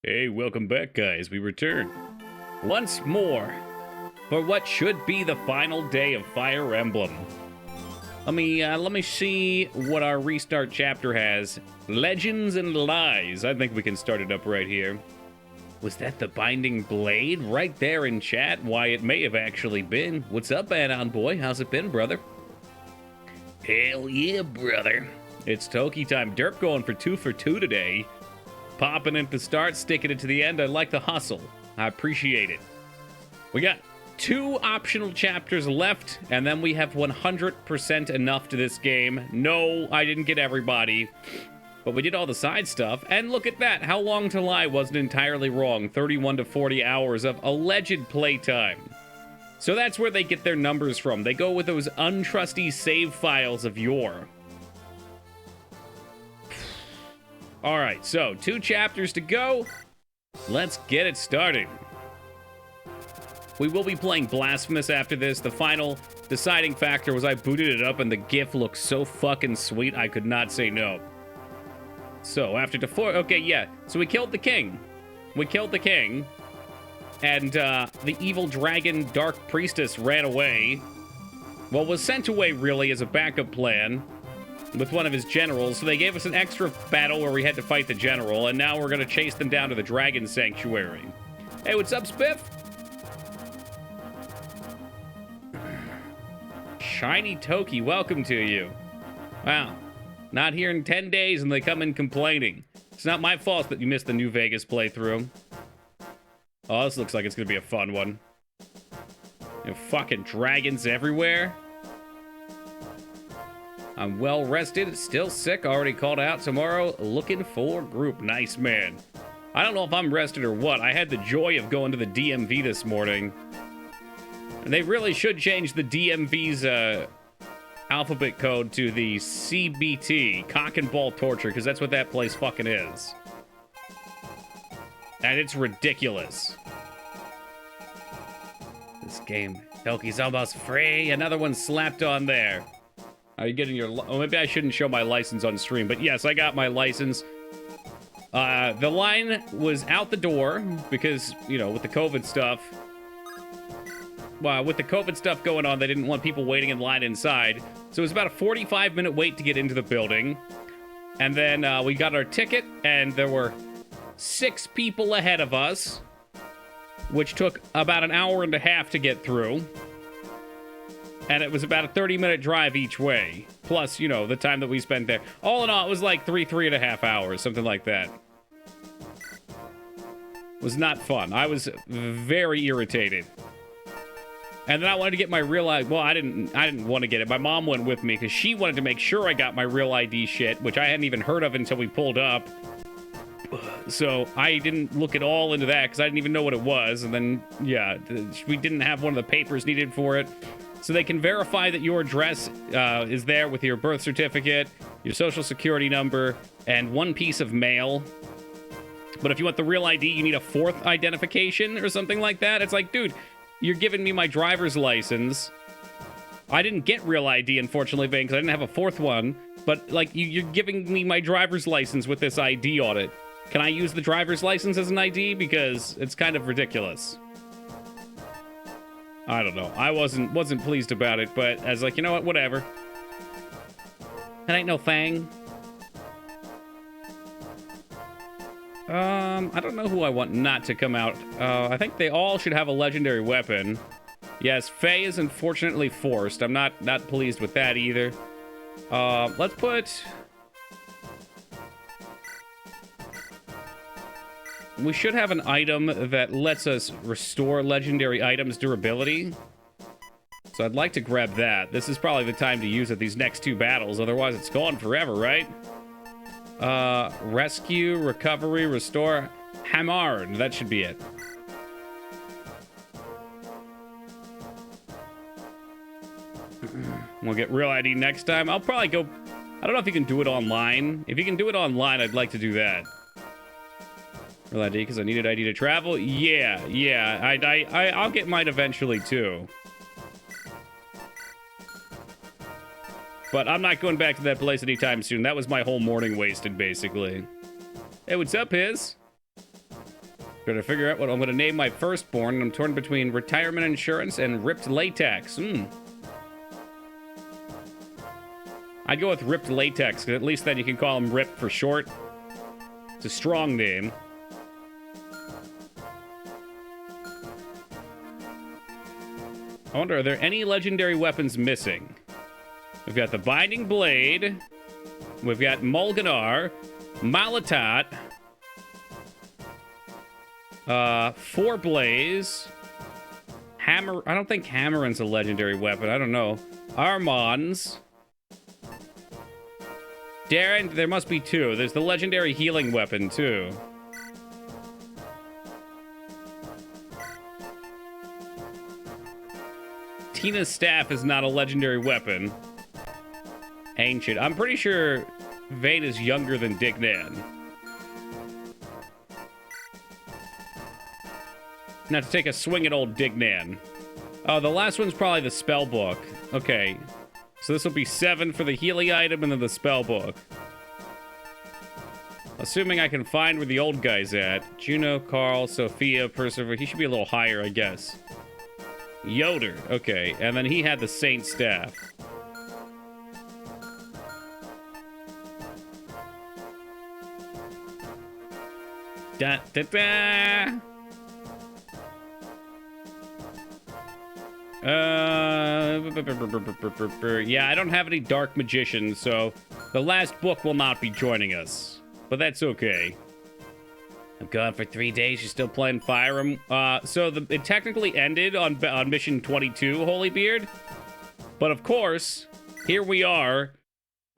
Hey, welcome back, guys. We return once more for what should be the final day of Fire Emblem. Let me see what our restart chapter has. Legends and Lies. I think we can start it up right here. Was that the Binding Blade right there in chat? Why, it may have actually been. What's up, add-on boy? How's it been, brother? Hell yeah, brother. It's Toki time. Derp going for 2 for 2 today. Popping it at the start, sticking it to the end. I like the hustle. I appreciate it. We got 2 optional chapters left, and then we have 100% enough to this game. No, I didn't get everybody, but we did all the side stuff. And look at that. How Long to Lie wasn't entirely wrong. 31 to 40 hours of alleged playtime. So that's where they get their numbers from. They go with those untrusty save files of yore. All right, so 2 chapters to go. Let's get it started. We will be playing Blasphemous after this. The final deciding factor was I booted it up and the GIF looked so fucking sweet I could not say no. So after okay, yeah. So we killed the king. We killed the king. And the evil dragon Dark Priestess ran away. Well, was sent away really as a backup plan with one of his generals, so they gave us an extra battle where we had to fight the general, and now we're gonna chase them down to the Dragon Sanctuary. Hey, what's up, Spiff? Shiny Toki, welcome to you. Wow, not here in 10 days and they come in complaining. It's not my fault that you missed the New Vegas playthrough. Oh, this looks like it's gonna be a fun one. You know, fucking dragons everywhere. I'm well rested, still sick, already called out tomorrow, looking for group. Nice, man. I don't know if I'm rested or what. I had the joy of going to the DMV this morning. And they really should change the DMV's alphabet code to the CBT, cock and ball torture, because that's what that place fucking is. And it's ridiculous. This game, Toki's almost free. Another one slapped on there. Are you getting your... Oh, maybe I shouldn't show my license on stream, but yes, I got my license. The line was out the door because, you know, with the COVID stuff... Well, with the COVID stuff going on, they didn't want people waiting in line inside. So it was about a 45-minute wait to get into the building. And then we got our ticket, and there were 6 people ahead of us, which took about an hour and a half to get through. And it was about a 30-minute drive each way. Plus, you know, the time that we spent there. All in all, it was like 3.5 hours, something like that. It was not fun. I was very irritated. And then I wanted to get my real ID. Well, I didn't want to get it. My mom went with me because she wanted to make sure I got my real ID shit, which I hadn't even heard of until we pulled up. So I didn't look at all into that because I didn't even know what it was. And then, yeah, we didn't have one of the papers needed for it. So they can verify that your address is there with your birth certificate, your social security number, and 1 piece of mail. But if you want the real ID, you need a 4th identification or something like that. It's like, dude, you're giving me my driver's license. I didn't get real ID, unfortunately, because I didn't have a 4th one. But, like, you're giving me my driver's license with this ID on it. Can I use the driver's license as an ID? Because it's kind of ridiculous. I don't know. I wasn't pleased about it, but I was like, you know what? Whatever. That ain't no thing. I don't know who I want not to come out. I think they all should have a legendary weapon. Yes, Faye is unfortunately forced. I'm not pleased with that either. Let's put... We should have an item that lets us restore legendary items durability. So I'd like to grab that. This is probably the time to use it these next 2 battles. Otherwise, it's gone forever, right? Rescue, recovery, restore, hammered. That should be it. We'll get real ID next time. I'll probably go... I don't know if you can do it online. If you can do it online, I'd like to do that. Real ID, because I needed ID to travel? Yeah. I'll get mine eventually, too. But I'm not going back to that place anytime soon. That was my whole morning wasted, basically. Hey, what's up, Hiz? Trying to figure out what I'm going to name my firstborn, and I'm torn between retirement insurance and ripped latex. I'd go with ripped latex, because at least then you can call him Rip for short. It's a strong name. I wonder, are there any legendary weapons missing? We've got the Binding Blade. We've got Mulganar. Malatat. Four Blaze. Hammer. I don't think Hammering's a legendary weapon. I don't know. Armons. Darren, there must be two. There's the legendary healing weapon, too. Tina's staff is not a legendary weapon. Ancient. I'm pretty sure Vane is younger than Dignan. Now to take a swing at old Dignan. Oh, the last one's probably the spell book. Okay. So this will be 7 for the healing item and then the spell book. Assuming I can find where the old guy's at. Juno, Carl, Sophia, Percival. He should be a little higher, I guess. Yoder. Okay. And then he had the Saint Staff. Da da da. Yeah, I don't have any dark magicians, so the last book will not be joining us. But that's okay. I'm gone for 3 days. You're still playing Fire Emblem. So it technically ended on mission 22, Holybeard. But of course, here we are.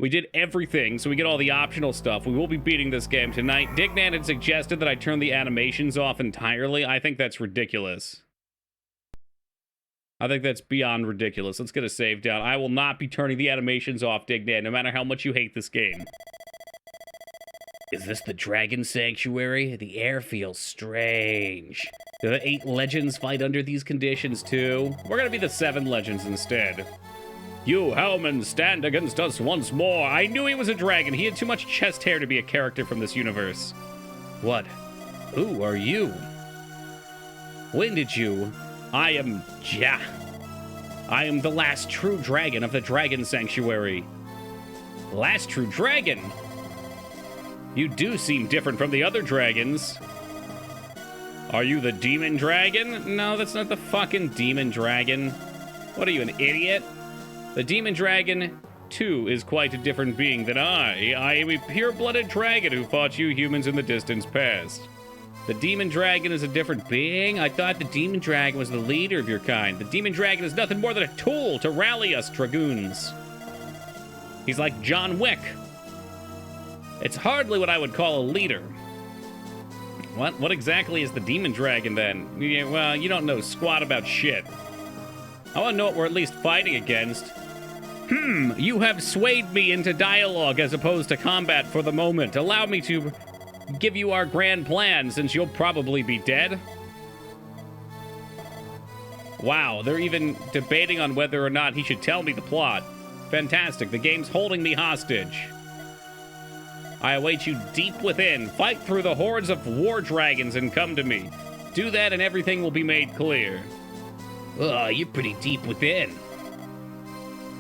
We did everything, so we get all the optional stuff. We will be beating this game tonight. Dignan had suggested that I turn the animations off entirely. I think that's ridiculous. I think that's beyond ridiculous. Let's get a save down. I will not be turning the animations off, Dignan, no matter how much you hate this game. Is this the Dragon Sanctuary? The air feels strange. Do the 8 legends fight under these conditions, too? We're gonna be the 7 legends instead. You, Hellman, stand against us once more. I knew he was a dragon. He had too much chest hair to be a character from this universe. What? Who are you? When did you... I am Ja. I am the last true dragon of the Dragon Sanctuary. Last true dragon? You do seem different from the other dragons. Are you the demon dragon? No, that's not the fucking demon dragon. What are you, an idiot? The demon dragon, too, is quite a different being than I. I am a pure-blooded dragon who fought you humans in the distance past. The demon dragon is a different being? I thought the demon dragon was the leader of your kind. The demon dragon is nothing more than a tool to rally us dragoons. He's like John Wick. It's hardly what I would call a leader. What exactly is the demon dragon, then? Yeah, well, you don't know squat about shit. I want to know what we're at least fighting against. You have swayed me into dialogue as opposed to combat for the moment. Allow me to give you our grand plan, since you'll probably be dead. Wow, they're even debating on whether or not he should tell me the plot. Fantastic, the game's holding me hostage. I await you deep within. Fight through the hordes of war dragons and come to me. Do that and everything will be made clear. Ugh, you're pretty deep within.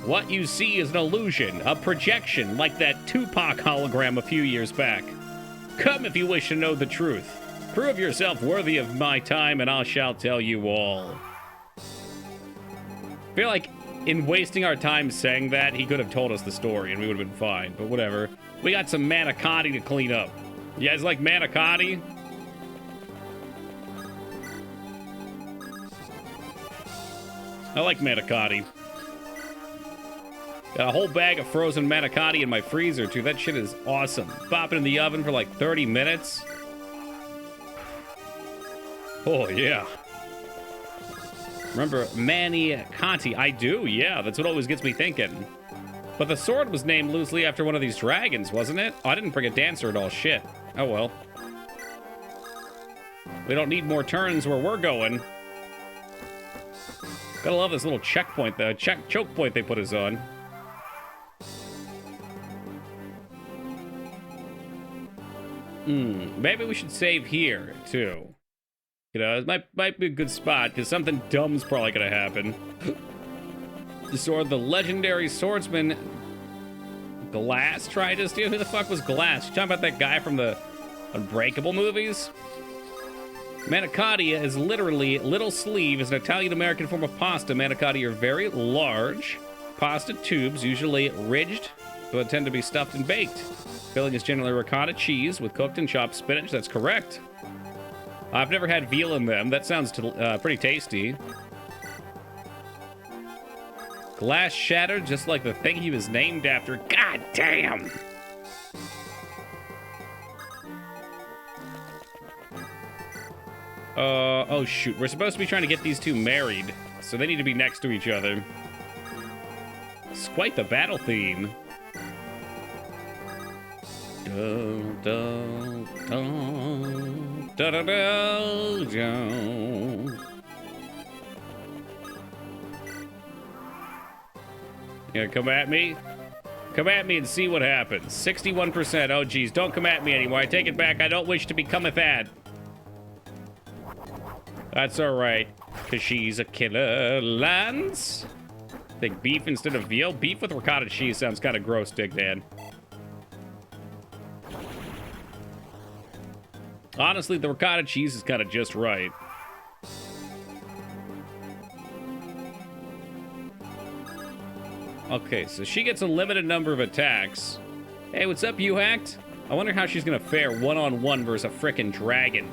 What you see is an illusion, a projection, like that Tupac hologram a few years back. Come if you wish to know the truth. Prove yourself worthy of my time and I shall tell you all. I feel like in wasting our time saying that, he could have told us the story and we would have been fine, but whatever. We got some manicotti to clean up. You guys like manicotti? I like manicotti. Got a whole bag of frozen manicotti in my freezer, too. That shit is awesome. Pop it in the oven for like 30 minutes. Oh, yeah. Remember manicotti? I do, yeah. That's what always gets me thinking. But the sword was named loosely after one of these dragons, wasn't it? Oh, I didn't bring a dancer at all. Shit. Oh, well. We don't need more turns where we're going. Gotta love this little checkpoint, though. Choke point they put us on. Maybe we should save here, too. You know, it might be a good spot, because something dumb's probably gonna happen. The legendary swordsman Glass tried to steal. Who the fuck was Glass? You talking about that guy from the Unbreakable movies? Manicotti is literally little sleeve, is an Italian-American form of pasta. Manicotti are very large pasta tubes, usually ridged, but tend to be stuffed and baked. Filling is generally ricotta cheese with cooked and chopped spinach. That's correct. I've never had veal in them. That sounds pretty tasty. Glass shattered, just like the thing he was named after. God damn! Oh shoot. We're supposed to be trying to get these two married, so they need to be next to each other. It's quite the battle theme. Dun, dun, dun, dun, dun, dun, dun. Yeah, come at me. Come at me and see what happens. 61%. Oh, geez. Don't come at me anymore. I take it back. I don't wish to become a fad. That's all right, because she's a killer. Lance? Think beef instead of veal? Beef with ricotta cheese sounds kind of gross, Dick Dan. Honestly, the ricotta cheese is kind of just right. Okay, so she gets a limited number of attacks. Hey, what's up, you hacked? I wonder how she's gonna fare one-on-one versus a frickin' dragon.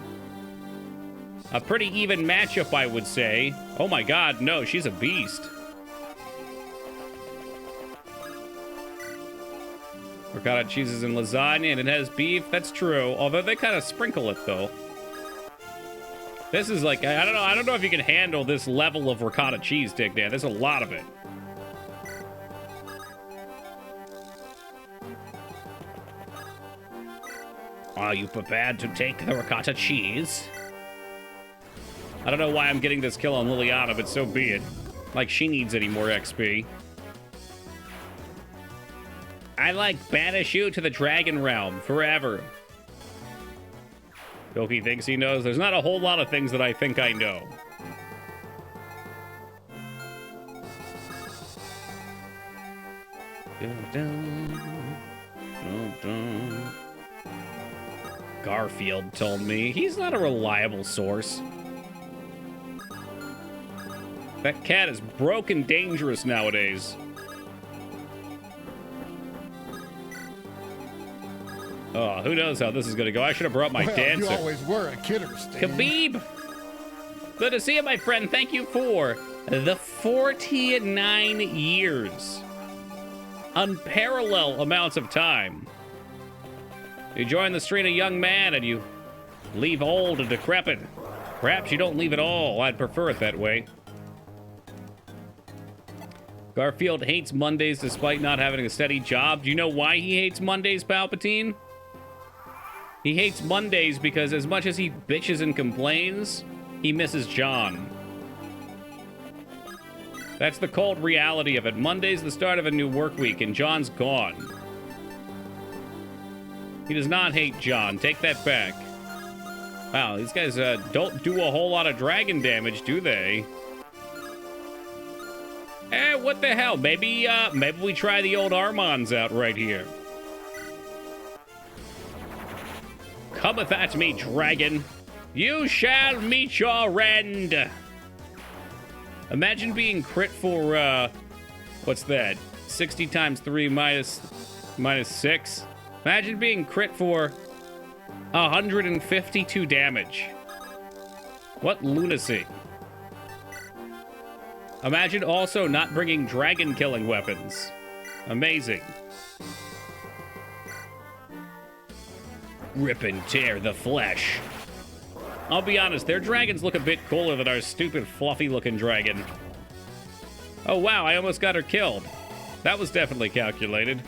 A pretty even matchup, I would say. Oh my god, no, she's a beast. Ricotta cheese is in lasagna and it has beef. That's true, although they kind of sprinkle it, though. This is like, I don't know if you can handle this level of ricotta cheese, Dick Dan. There's a lot of it. Are you prepared to take the ricotta cheese? I don't know why I'm getting this kill on Liliana, but so be it. Like she needs any more XP. I like banish you to the dragon realm forever. Doki thinks he knows. There's not a whole lot of things that I think I know. Dun, dun, dun, dun. Garfield told me. He's not a reliable source. That cat is broke and dangerous nowadays. Oh, who knows how this is gonna go? I should have brought my dancer. You always were a kidder, Steve. Khabib! Good to see you, my friend. Thank you for the 49 years. Unparalleled amounts of time. You join the street a young man and you leave old and decrepit. Perhaps you don't leave at all. I'd prefer it that way. Garfield hates Mondays despite not having a steady job. Do you know why he hates Mondays, Palpatine? He hates Mondays because as much as he bitches and complains, he misses John. That's the cold reality of it. Monday's the start of a new work week and John's gone. He does not hate John. Take that back. Wow, these guys don't do a whole lot of dragon damage, do they? Eh, what the hell? Maybe we try the old Armands out right here. Cometh at me, dragon. You shall meet your end. Imagine being crit for, what's that? 60 times 3 minus 6. Imagine being crit for 152 damage. What lunacy. Imagine also not bringing dragon-killing weapons. Amazing. Rip and tear the flesh. I'll be honest, their dragons look a bit cooler than our stupid, fluffy-looking dragon. Oh, wow, I almost got her killed. That was definitely calculated.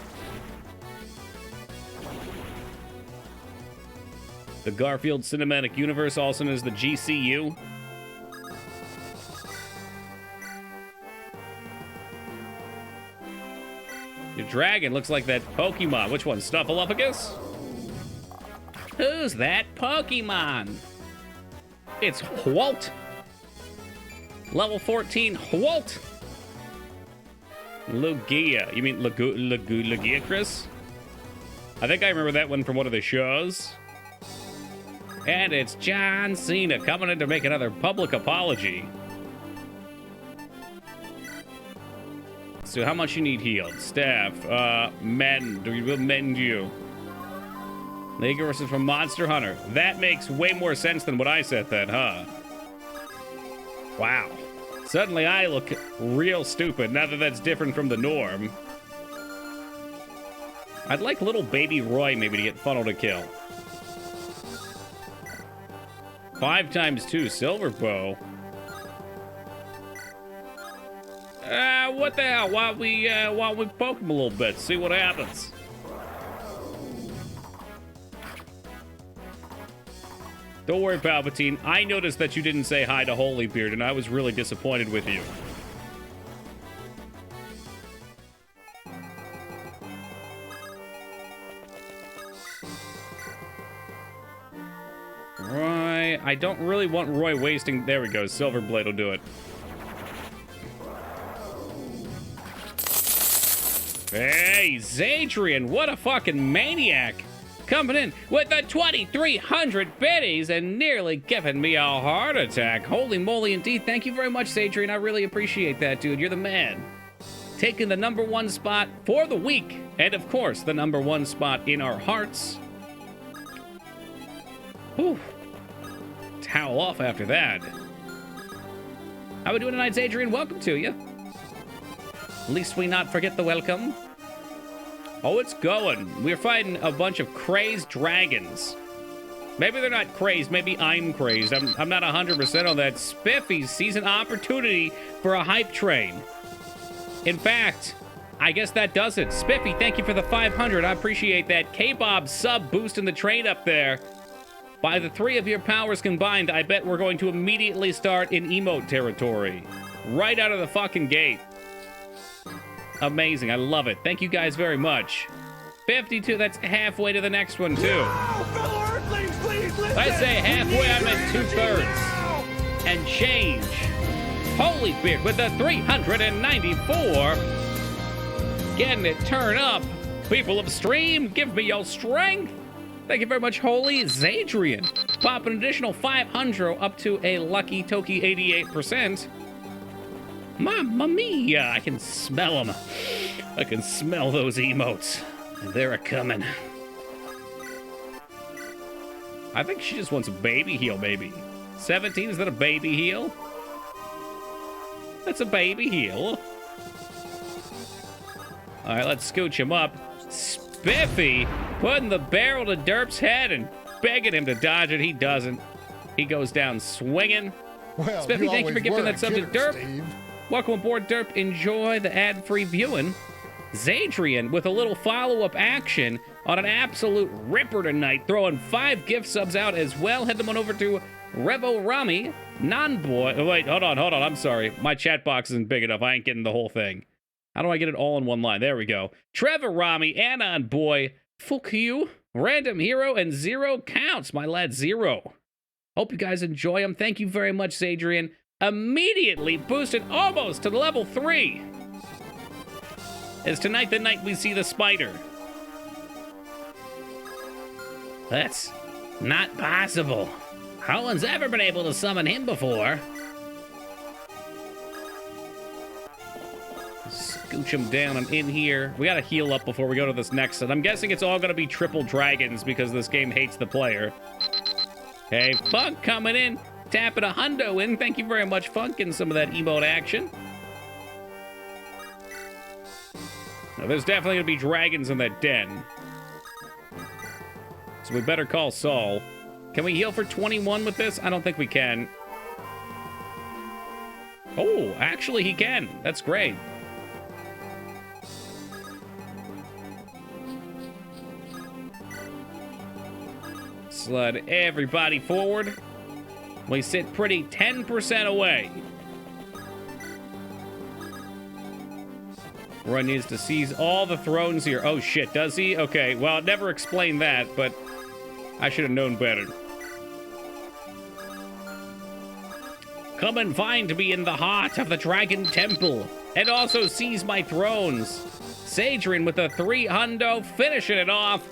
The Garfield Cinematic Universe, also known as the GCU. Your dragon looks like that Pokemon. Which one? Snuffleupagus? Who's that Pokemon? It's Walt. Level 14, Walt. Lugia. You mean Lugia, Chris? I think I remember that one from one of the shows. And it's John Cena coming in to make another public apology. So how much you need healed? Staff, mend. We will mend you. Legolas is from Monster Hunter. That makes way more sense than what I said then, huh? Wow. Suddenly I look real stupid now that that's different from the norm. I'd like little baby Roy maybe to get funnel to kill. 5 times 2 silver bow. What the hell? Why don't we poke him a little bit, see what happens? Don't worry, Palpatine. I noticed that you didn't say hi to Holybeard, and I was really disappointed with you. Roy, I don't really want Roy wasting... There we go, Silver Blade will do it. Hey, Zadrian, what a fucking maniac. Coming in with the 2,300 biddies and nearly giving me a heart attack. Holy moly indeed. Thank you very much, Zadrian. I really appreciate that, dude. You're the man. Taking the #1 spot for the week. And, of course, the #1 spot in our hearts. Whew. Towel off after that. How we doing tonight, Zadrian? Welcome to you. Least we not forget the welcome. Oh, it's going. We're fighting a bunch of crazed dragons. Maybe they're not crazed. Maybe I'm crazed. I'm not 100% on that. Spiffy sees an opportunity for a hype train. In fact, I guess that does it. Spiffy, thank you for the 500. I appreciate that. K-Bob sub boosting the train up there. By the 3 of your powers combined, I bet we're going to immediately start in emote territory. Right out of the fucking gate. Amazing. I love it. Thank you guys very much. 52, that's halfway to the next one, too. No, fellow Earthlings, please listen. I say halfway, I meant 2/3. And change. Holybeard with the 394. Getting it turned up. People of stream, give me your strength. Thank you very much, Holy Zadrian. Pop an additional 500 up to a lucky Toki 88%. Mamma mia, I can smell them. I can smell those emotes. They're a-coming. I think she just wants a baby heal, maybe. 17, is that a baby heal? That's a baby heal. All right, let's scooch him up. Spiffy putting the barrel to Derp's head and begging him to dodge it. He doesn't. He goes down swinging. Well, Spiffy, thank you for gifting that sub to Derp. Steve. Welcome aboard, Derp. Enjoy the ad-free viewing. Zadrian with a little follow-up action on an absolute ripper tonight, throwing 5 gift subs out as well. Head them on over to Revo Rami, Non-Boy. Oh, wait, hold on. I'm sorry. My chat box isn't big enough. I ain't getting the whole thing. How do I get it all in one line? There we go. Trevor Rami, Anon Boy, fuck you, Random Hero, and Zero Counts. My lad, Zero. Hope you guys enjoy them. Thank you very much, Zadrian. Immediately boosted almost to level 3. Is tonight the night we see the spider? That's not possible. No one's ever been able to summon him before. Scooch him down. I'm in here. We gotta heal up before we go to this next set. I'm guessing it's all gonna be triple dragons because this game hates the player. Hey, Funk coming in. Tapping a hundo in. Thank you very much, Funk, and some of that emote action. Now, there's definitely gonna be dragons in that den. So we better call Saul. Can we heal for 21 with this? I don't think we can. Oh, actually he can. That's great. Slide everybody forward. We sit pretty 10% away. Roy needs to seize all the thrones here. Oh shit, does he? Okay, well, it never explained that, but I should have known better. Come and find me in the heart of the Dragon Temple, and also seize my thrones. Sadrian with a 300, finishing it off.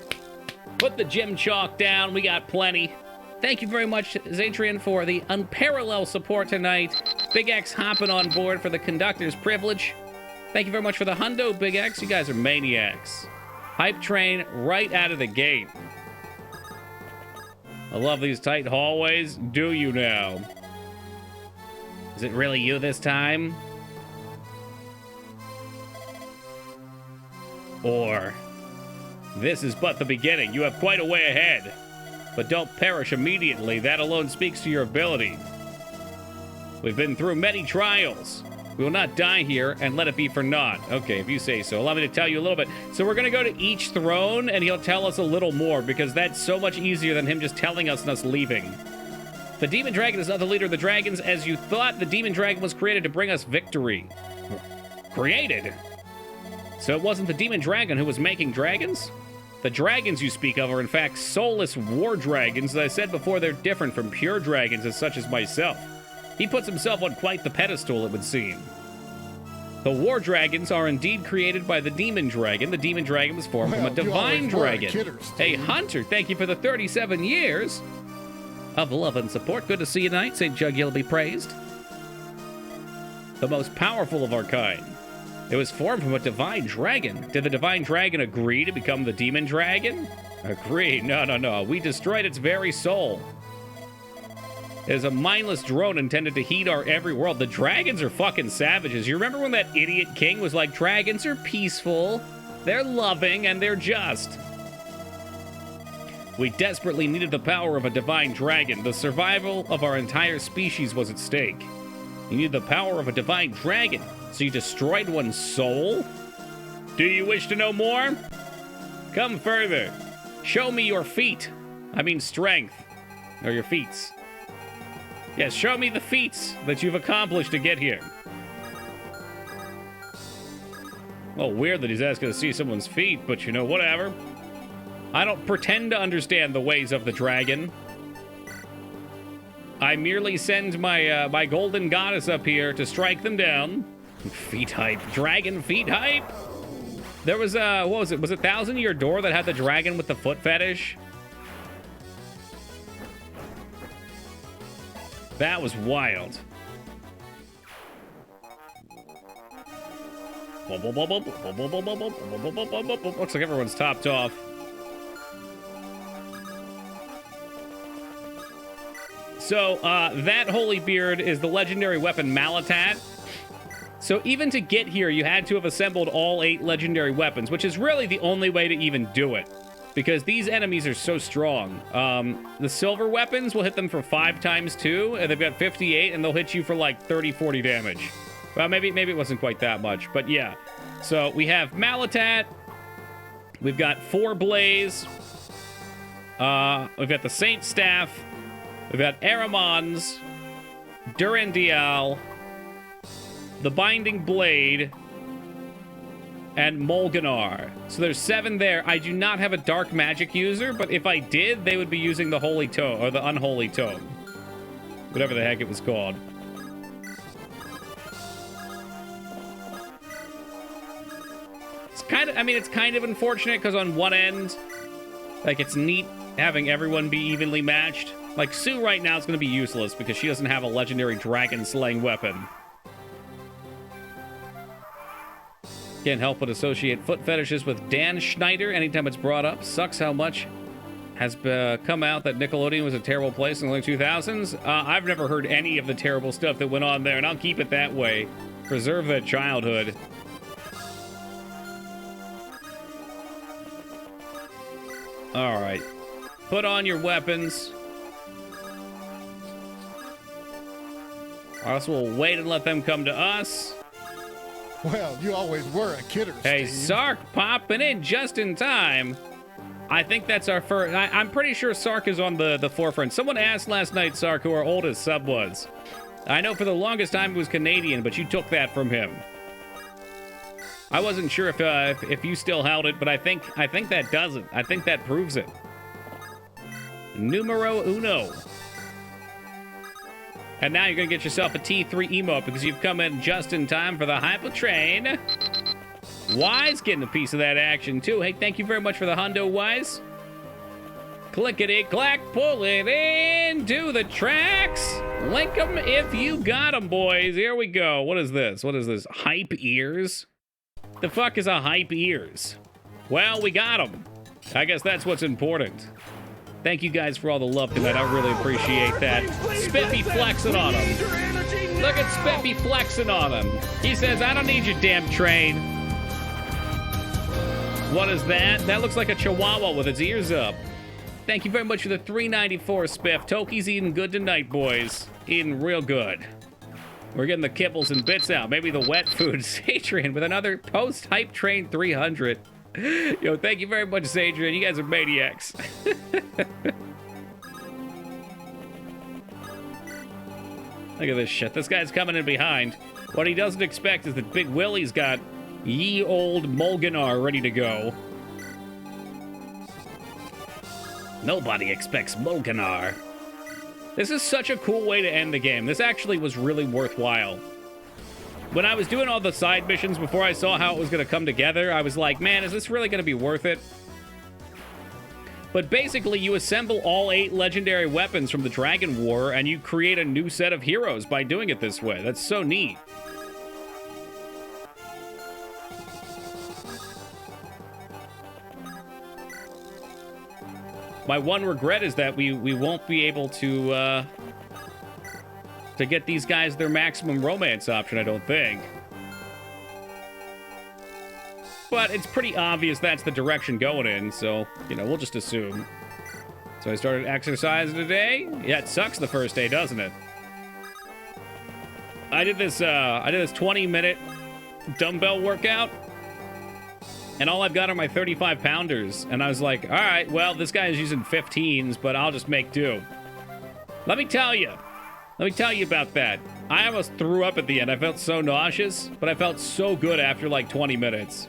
Put the gym chalk down, we got plenty. Thank you very much, Zadrian, for the unparalleled support tonight. Big X hopping on board for the conductor's privilege. Thank you very much for the hundo, Big X. You guys are maniacs. Hype train right out of the gate. I love these tight hallways. Do you now? Is it really you this time? Or, this is but the beginning. You have quite a way ahead. But don't perish immediately. That alone speaks to your ability. We've been through many trials. We will not die here and let it be for naught. Okay, if you say so. Allow me to tell you a little bit. So we're going to go to each throne, and he'll tell us a little more, because that's so much easier than him just telling us and us leaving. The Demon Dragon is not the leader of the dragons as you thought. The Demon Dragon was created to bring us victory. Created? So it wasn't the Demon Dragon who was making dragons? The dragons you speak of are in fact soulless war dragons. As I said before, they're different from pure dragons as such as myself. He puts himself on quite the pedestal, it would seem. The war dragons are indeed created by the Demon Dragon. The Demon Dragon was formed from a divine dragon. Hey, Hunter, thank you for the 37 years of love and support. Good to see you tonight. St. Jugiel be praised. The most powerful of our kind. It was formed from a divine dragon. Did the divine dragon agree to become the Demon Dragon? Agree? No. We destroyed its very soul. It is a mindless drone intended to heat our every world. The dragons are fucking savages. You remember when that idiot king was like, dragons are peaceful, they're loving, and they're just. We desperately needed the power of a divine dragon. The survival of our entire species was at stake. You need the power of a divine dragon. So you destroyed one's soul? Do you wish to know more? Come further. Show me your feet. I mean strength. Or your feats. Yes, show me the feats that you've accomplished to get here. Well, weird that he's asking to see someone's feet, but you know, whatever. I don't pretend to understand the ways of the dragon. I merely send my my golden goddess up here to strike them down. Feet hype. Dragon feet hype? There was what was it? Was it 1,000 Year Door that had the dragon with the foot fetish? That was wild. Looks like everyone's topped off. So, that holy beard is the legendary weapon Malatat. So even to get here, you had to have assembled all 8 legendary weapons, which is really the only way to even do it, because these enemies are so strong. The silver weapons will hit them for 5 times 2, and they've got 58, and they'll hit you for like 30, 40 damage. Well, maybe it wasn't quite that much, but yeah. So we have Malatat. We've got 4 Blaze. We've got the Saint Staff. We've got Aramons, Durandial, the Binding Blade, and Molganar. So there's 7 there. I do not have a dark magic user, but if I did, they would be using the Holy Tome, or the Unholy Tome. Whatever the heck it was called. It's kind of unfortunate, because on one end, like, it's neat having everyone be evenly matched. Like, Sue right now is going to be useless, because she doesn't have a legendary dragon-slaying weapon. Can't help but associate foot fetishes with Dan Schneider anytime it's brought up. Sucks how much has come out that Nickelodeon was a terrible place in the early 2000s. I've never heard any of the terrible stuff that went on there, and I'll keep it that way. Preserve that childhood. All right. Put on your weapons. Or else we'll wait and let them come to us. Well, you always were a kidder, Hey, Steve. Sark popping in just in time. I think that's our first... I'm pretty sure Sark is on the forefront. Someone asked last night, Sark, who our oldest sub was. I know for the longest time he was Canadian, but you took that from him. I wasn't sure if you still held it, but I think that does it. I think that proves it. Numero uno. And now you're going to get yourself a T3 emote because you've come in just in time for the Hyper Train. Wise getting a piece of that action, too. Hey, thank you very much for the hundo, Wise. Clickety-clack, pull it in, do the tracks. Link them if you got them, boys. Here we go. What is this? What is this? Hype ears? The fuck is a hype ears? Well, we got them. I guess that's what's important. Thank you guys for all the love tonight. I really appreciate that. Spiffy flexing on him. Look at Spiffy flexing on him. He says, I don't need your damn train. What is that? That looks like a chihuahua with its ears up. Thank you very much for the $3.94, Spiff. Toki's eating good tonight, boys. Eating real good. We're getting the kibbles and bits out. Maybe the wet food. Sadrian with another post-hype train 300. Yo, thank you very much, Sadrian. You guys are maniacs. Look at this shit. This guy's coming in behind. What he doesn't expect is that Big Willie's got ye old Mulganar ready to go. Nobody expects Mulganar. This is such a cool way to end the game. This actually was really worthwhile. When I was doing all the side missions before I saw how it was going to come together, I was like, man, is this really going to be worth it? But basically, you assemble all 8 legendary weapons from the Dragon War, and you create a new set of heroes by doing it this way. That's so neat. My one regret is that we won't be able to get these guys their maximum romance option, I don't think. But it's pretty obvious that's the direction going in, so, you know, we'll just assume. So I started exercising today. Yeah, it sucks the first day, doesn't it? I did this 20-minute dumbbell workout, and all I've got are my 35-pounders. And I was like, all right, well, this guy is using 15s, but I'll just make do. Let me tell you about that. I almost threw up at the end. I felt so nauseous, but I felt so good after like 20 minutes.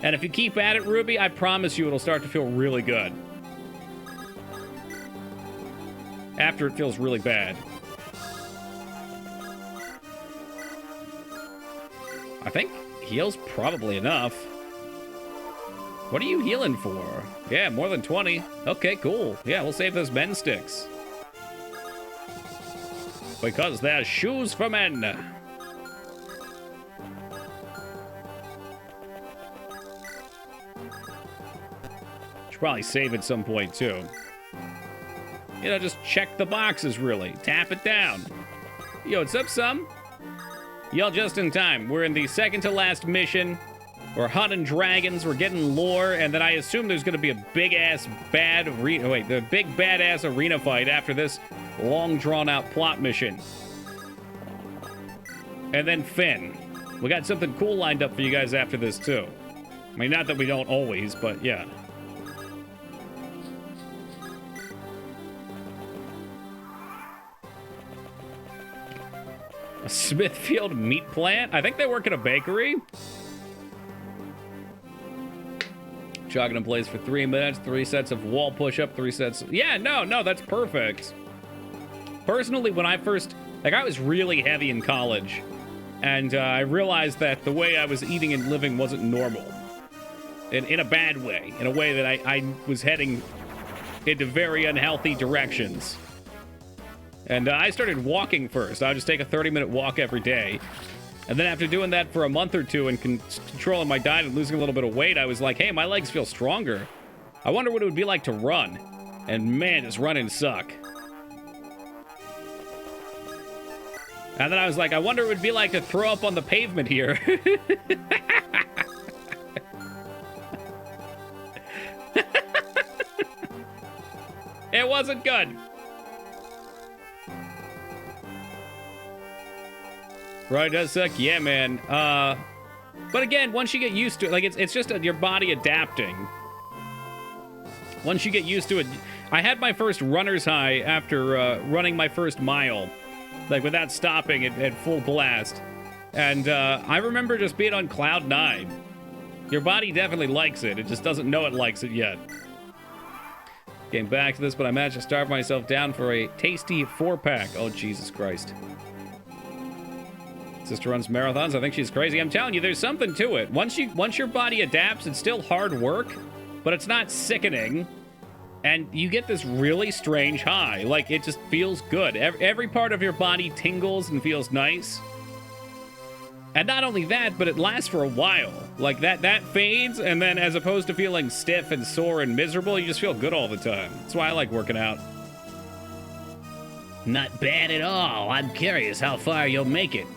And if you keep at it, Ruby, I promise you it'll start to feel really good. After it feels really bad. I think heal's probably enough. What are you healing for? Yeah, more than 20. Okay, cool. Yeah, we'll save those men sticks. Because they're shoes for men. Should probably save at some point, too. You know, just check the boxes, really. Tap it down. Yo, what's up, some? Y'all just in time. We're in the second to last mission. We're hunting dragons, we're getting lore, and then I assume there's gonna be a big-ass bad arena... Wait, the big badass arena fight after this long drawn-out plot mission. And then Finn. We got something cool lined up for you guys after this, too. I mean, not that we don't always, but yeah. A Smithfield meat plant? I think they work at a bakery. Jogging in place for 3 minutes, 3 sets of wall push-up, 3 sets... Yeah, no, that's perfect. Personally, when I first... Like, I was really heavy in college. And I realized that the way I was eating and living wasn't normal. In a bad way. In a way that I was heading into very unhealthy directions. And I started walking first. I would just take a 30-minute walk every day. And then after doing that for a month or two and controlling my diet and losing a little bit of weight, I was like, hey, my legs feel stronger. I wonder what it would be like to run. And man, does running suck. And then I was like, I wonder what it would be like to throw up on the pavement here. It wasn't good. Right, it does suck. Yeah, man. But again, once you get used to it, like, it's just your body adapting. Once you get used to it, I had my first runner's high after running my first mile, like without stopping at full blast. And I remember just being on cloud 9. Your body definitely likes it. It just doesn't know it likes it yet. Getting back to this, but I managed to starve myself down for a tasty 4-pack. Oh, Jesus Christ. Sister runs marathons. I think she's crazy. I'm telling you, there's something to it. Once your body adapts, it's still hard work, but it's not sickening. And you get this really strange high. Like, it just feels good. Every part of your body tingles and feels nice. And not only that, but it lasts for a while. Like, that fades, and then as opposed to feeling stiff and sore and miserable, you just feel good all the time. That's why I like working out. Not bad at all. I'm curious how far you'll make it.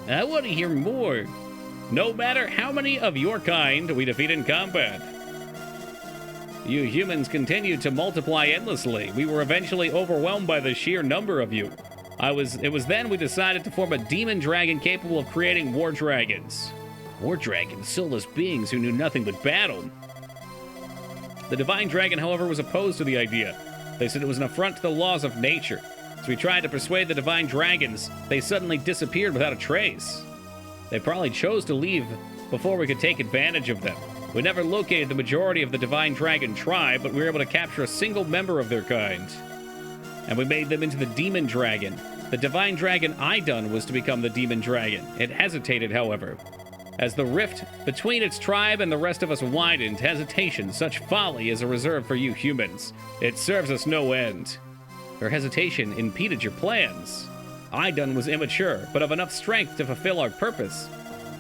I want to hear more. No matter how many of your kind we defeat in combat. You humans continue to multiply endlessly. We were eventually overwhelmed by the sheer number of you. It was then we decided to form a demon dragon capable of creating war dragons. War dragons, soulless beings who knew nothing but battle. The divine dragon, however, was opposed to the idea. They said it was an affront to the laws of nature. As we tried to persuade the divine dragons, they suddenly disappeared without a trace. They probably chose to leave before we could take advantage of them. We never located the majority of the divine dragon tribe, but we were able to capture a single member of their kind. And we made them into the demon dragon. The divine dragon Idun was to become the demon dragon. It hesitated, however. As the rift between its tribe and the rest of us widened, hesitation, such folly, is a reserve for you humans. It serves us no end. Her hesitation impeded your plans. Idun was immature, but of enough strength to fulfill our purpose.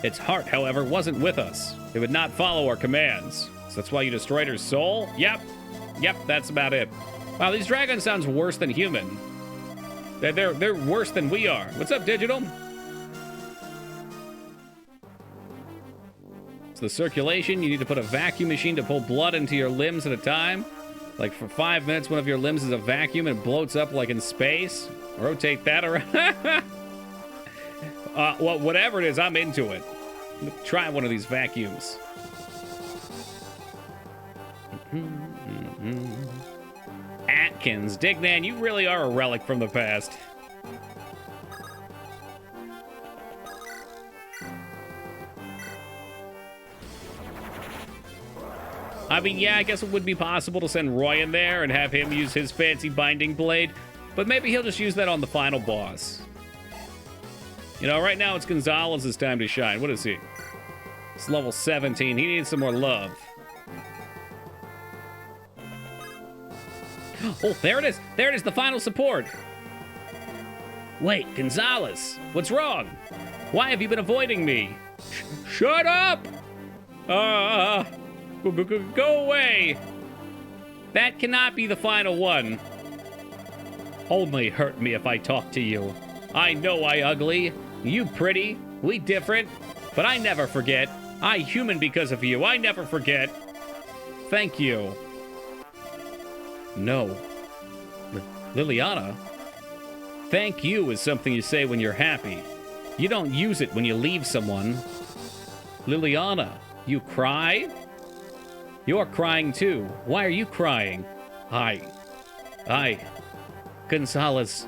Its heart, however, wasn't with us. It would not follow our commands. So that's why you destroyed her soul? Yep, that's about it. Wow, these dragons sounds worse than human. They're worse than we are. What's up, Digital? It's the circulation. You need to put a vacuum machine to pull blood into your limbs at a time. Like for 5 minutes, one of your limbs is a vacuum and it bloats up like in space. Rotate that around. Well, whatever it is, I'm into it. Try one of these vacuums. Atkins, Dignan, you really are a relic from the past. I mean, yeah, I guess it would be possible to send Roy in there and have him use his fancy binding blade, but maybe he'll just use that on the final boss. You know, right now it's Gonzalez's time to shine. What is he? It's level 17. He needs some more love. Oh, there it is. There it is, the final support. Wait, Gonzalez, what's wrong? Why have you been avoiding me? Shut up! Go away. That cannot be the final one. Only hurt me if I talk to you. I know I ugly. You pretty, we different, but I never forget. I human because of you. I never forget. Thank you. No. Liliana? Thank you is something you say when you're happy. You don't use it when you leave someone. Liliana, you cry? You're crying too. Why are you crying? Gonzalez.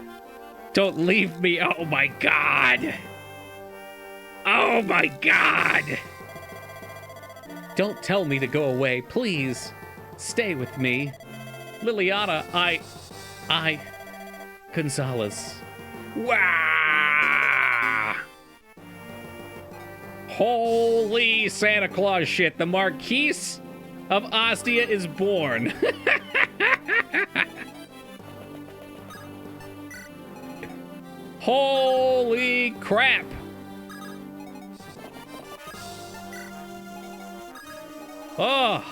Don't leave me. Oh my God. Oh my God. Don't tell me to go away. Please. Stay with me. Liliana, Gonzalez. Wow. Holy Santa Claus shit. The Marquise of Ostia is born. Holy crap! Oh,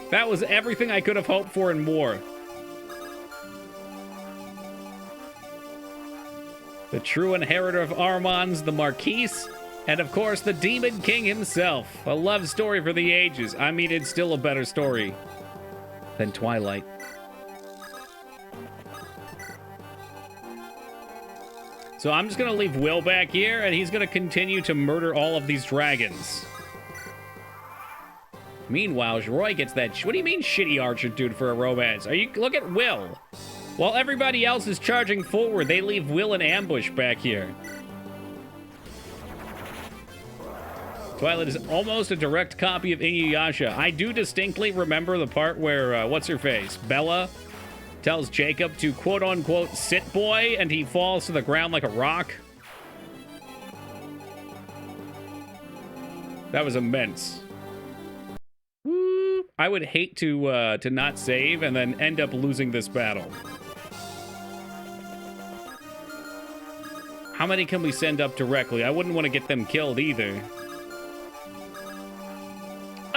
that was everything I could have hoped for and more. The true inheritor of Armand's, the Marquise, and of course the Demon King himself. A love story for the ages. I mean, it's still a better story than Twilight. So I'm just going to leave Will back here, and he's going to continue to murder all of these dragons. Meanwhile, Roy gets that... What do you mean shitty archer dude for a romance? Look at Will. While everybody else is charging forward, they leave Will in ambush back here. Twilight is almost a direct copy of Inuyasha. I do distinctly remember the part where, what's her face? Bella tells Jacob to quote-unquote sit boy, and he falls to the ground like a rock. That was immense. Woo. I would hate to not save and then end up losing this battle. How many can we send up directly? I wouldn't want to get them killed either.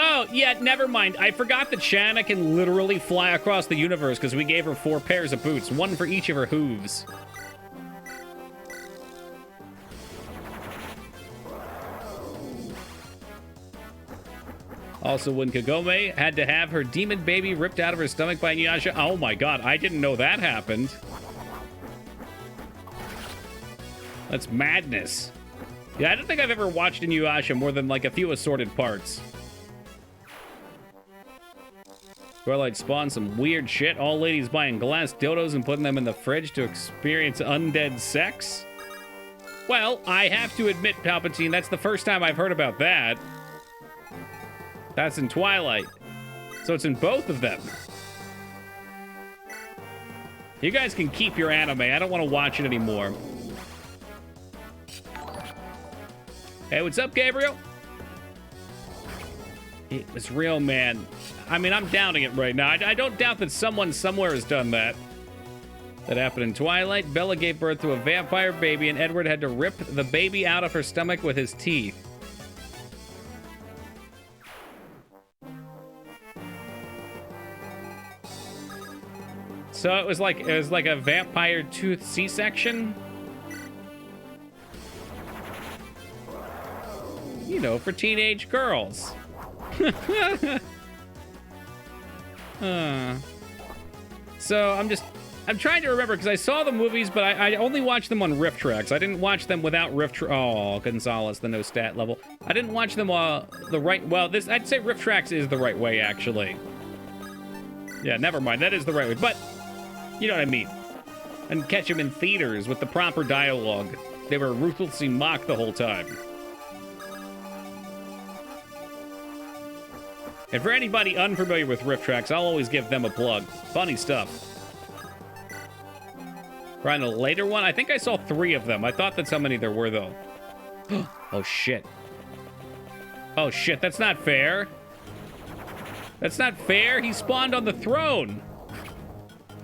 Oh, yeah, never mind. I forgot that Shanna can literally fly across the universe because we gave her 4 pairs of boots, 1 for each of her hooves. Also, when Kagome had to have her demon baby ripped out of her stomach by Inuyasha. Oh my god, I didn't know that happened. That's madness. Yeah, I don't think I've ever watched Inuyasha more than like a few assorted parts. Twilight spawned some weird shit. All ladies buying glass dildos and putting them in the fridge to experience undead sex. Well, I have to admit, Palpatine, that's the first time I've heard about that. That's in Twilight. So it's in both of them. You guys can keep your anime. I don't want to watch it anymore. Hey, what's up, Gabriel? It was real, man. I mean, I'm doubting it right now. I don't doubt that someone somewhere has done that. That happened in Twilight. Bella gave birth to a vampire baby, and Edward had to rip the baby out of her stomach with his teeth. So it was like a vampire tooth C-section. You know, for teenage girls. So I'm trying to remember because I saw the movies, but I only watched them on riff tracks. I didn't watch them without riff tracks. Oh, Gonzalez, the no stat level. I didn't watch them the right. Well, I'd say riff tracks is the right way actually. Yeah, never mind. That is the right way, but you know what I mean. And catch them in theaters with the proper dialogue. They were ruthlessly mocked the whole time. And for anybody unfamiliar with riff tracks, I'll always give them a plug. Funny stuff. Right, a later one? I think I saw 3 of them. I thought that's how many there were, though. Oh, shit. Oh, shit, that's not fair. That's not fair. He spawned on the throne.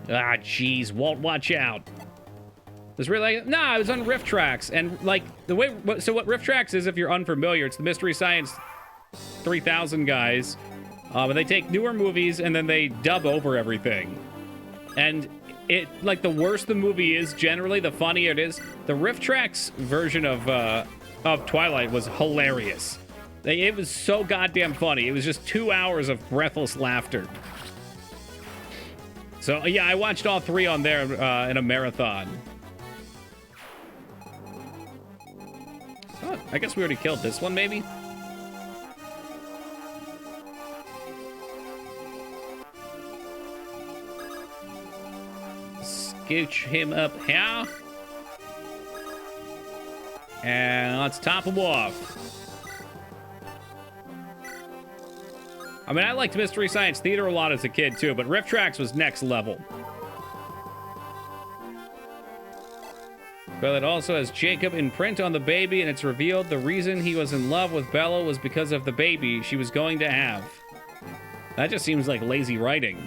Ah, jeez. Walt, watch out. It's really like, nah, I was on riff tracks. And, like, the way... So what riff tracks is, if you're unfamiliar, it's the Mystery Science 3000 guys. But they take newer movies and then they dub over everything. And it, like, the worse the movie is, generally, the funnier it is. The riff tracks version of Twilight was hilarious. It was so goddamn funny. It was just 2 hours of breathless laughter. So, yeah, I watched all 3 on there in a marathon. Oh, I guess we already killed this one, maybe? Scooch him up here. And let's top him off. I mean, I liked Mystery Science Theater a lot as a kid, too, but Riff Tracks was next level. But it also has Jacob in print on the baby, and it's revealed the reason he was in love with Bella was because of the baby she was going to have. That just seems like lazy writing.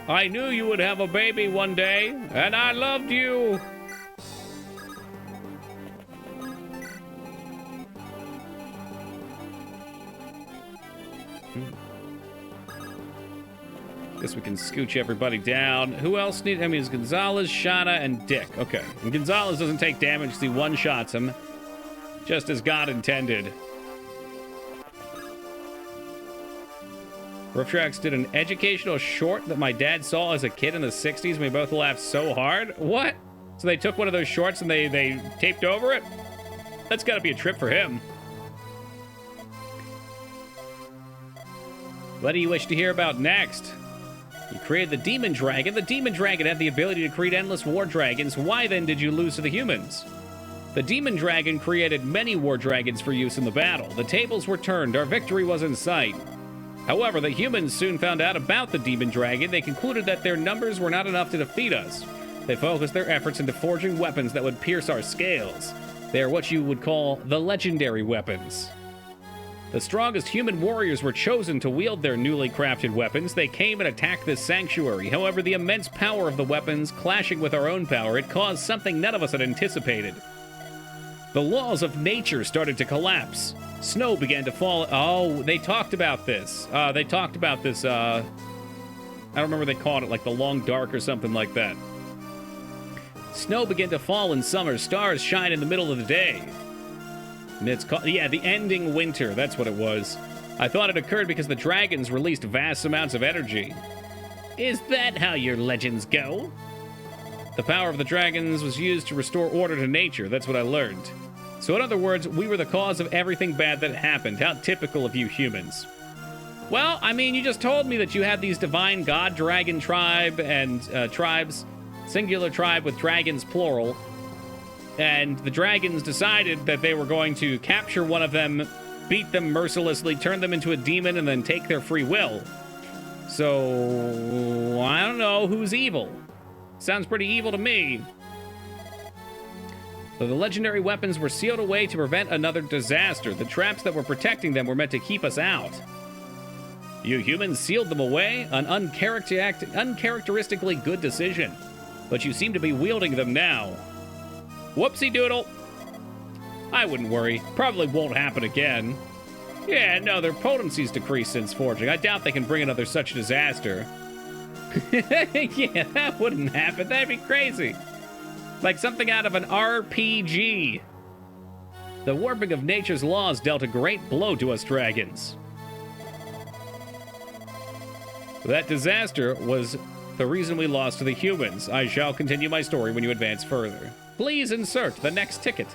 I knew you would have a baby one day, and I loved you. Guess we can scooch everybody down. Who else needs? I mean, it's Gonzalez, Shauna, and Dick. Okay. And Gonzalez doesn't take damage because he one-shots him, just as God intended. Riff Tracks did an educational short that my dad saw as a kid in the 60s, and we both laughed so hard. What? So they took one of those shorts and they taped over it? That's got to be a trip for him. What do you wish to hear about next? You created the Demon Dragon. The Demon Dragon had the ability to create endless war dragons. Why then did you lose to the humans? The Demon Dragon created many war dragons for use in the battle. The tables were turned. Our victory was in sight. However, the humans soon found out about the Demon Dragon. They concluded that their numbers were not enough to defeat us. They focused their efforts into forging weapons that would pierce our scales. They are what you would call the legendary weapons. The strongest human warriors were chosen to wield their newly crafted weapons. They came and attacked this sanctuary. However, the immense power of the weapons, clashing with our own power, it caused something none of us had anticipated. The laws of nature started to collapse. Snow began to fall. Oh, they talked about this. I don't remember what they called it, like the long dark or something like that. Snow began to fall in summer. Stars shine in the middle of the day. And it's called, yeah, the ending winter. That's what it was. I thought it occurred because the dragons released vast amounts of energy. Is that how your legends go? The power of the dragons was used to restore order to nature. That's what I learned. So in other words, we were the cause of everything bad that happened. How typical of you humans. Well, I mean, you just told me that you had these divine god dragon tribe and tribes, singular tribe with dragons plural. And the dragons decided that they were going to capture one of them, beat them mercilessly, turn them into a demon, and then take their free will. So, I don't know who's evil. Sounds pretty evil to me. So the legendary weapons were sealed away to prevent another disaster. The traps that were protecting them were meant to keep us out. You humans sealed them away? An uncharacteristically good decision. But you seem to be wielding them now. Whoopsie doodle. I wouldn't worry. Probably won't happen again. Yeah, no, their potency's decreased since forging. I doubt they can bring another such disaster. Yeah, that wouldn't happen. That'd be crazy. Like something out of an RPG. The warping of nature's laws dealt a great blow to us dragons. That disaster was the reason we lost to the humans. I shall continue my story when you advance further. Please insert the next ticket.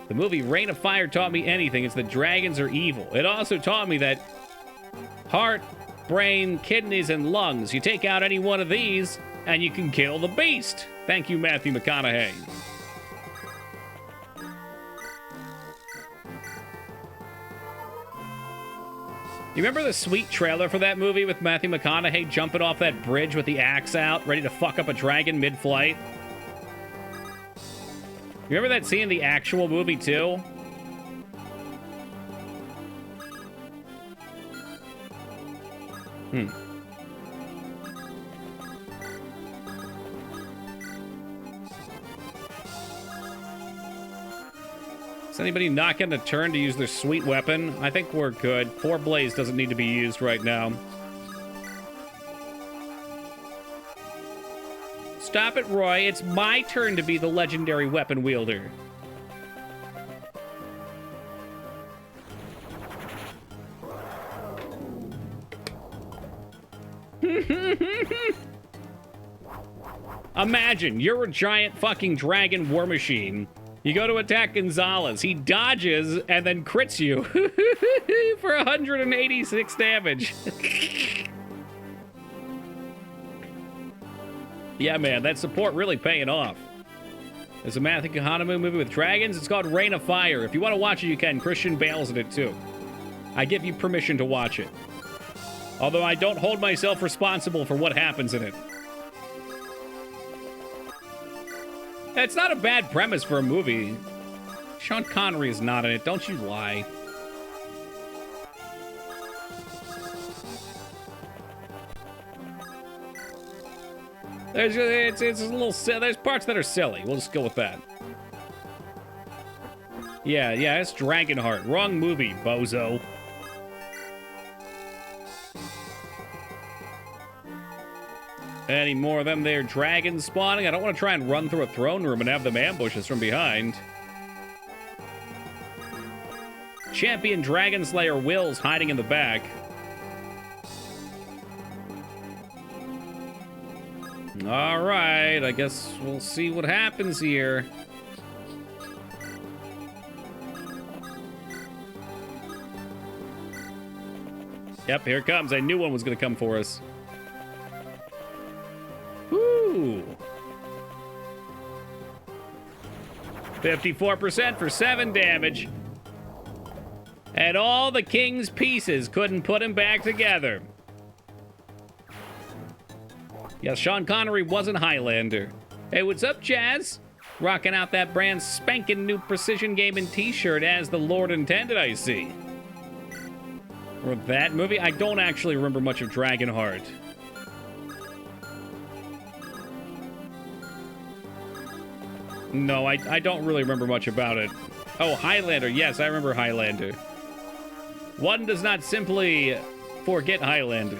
The movie Reign of Fire taught me anything. It's that dragons are evil. It also taught me that heart, brain, kidneys, and lungs, you take out any one of these, and you can kill the beast. Thank you, Matthew McConaughey. You remember the sweet trailer for that movie with Matthew McConaughey jumping off that bridge with the axe out, ready to fuck up a dragon mid-flight? You remember that scene in the actual movie, too? Is anybody not getting a turn to use their sweet weapon? I think we're good. 4 Blaze doesn't need to be used right now. Stop it, Roy. It's my turn to be the legendary weapon wielder. Imagine, you're a giant fucking dragon war machine. You go to attack Gonzalez. He dodges and then crits you for 186 damage. Yeah, man, that support really paying off. There's a Matthew McConaughey movie with dragons. It's called Reign of Fire. If you want to watch it, you can. Christian Bale's in it, too. I give you permission to watch it. Although I don't hold myself responsible for what happens in it. It's not a bad premise for a movie. Sean Connery is not in it. Don't you lie. It's a little silly. There's parts that are silly. We'll just go with that. Yeah, it's Dragonheart. Wrong movie, bozo. Any more of them there dragons spawning? I don't want to try and run through a throne room and have them ambush us from behind. Champion Dragon Slayer Will's hiding in the back. All right, I guess we'll see what happens here. Yep, here it comes. I knew one was going to come for us. Woo! 54% for 7 damage. And all the king's pieces couldn't put him back together. Yeah, Sean Connery wasn't Highlander. Hey, what's up, Jazz? Rocking out that brand spanking new precision gaming t-shirt as the Lord intended, I see. Or that movie? I don't actually remember much of Dragonheart. No, I don't really remember much about it. Oh, Highlander. Yes, I remember Highlander. One does not simply forget Highlander.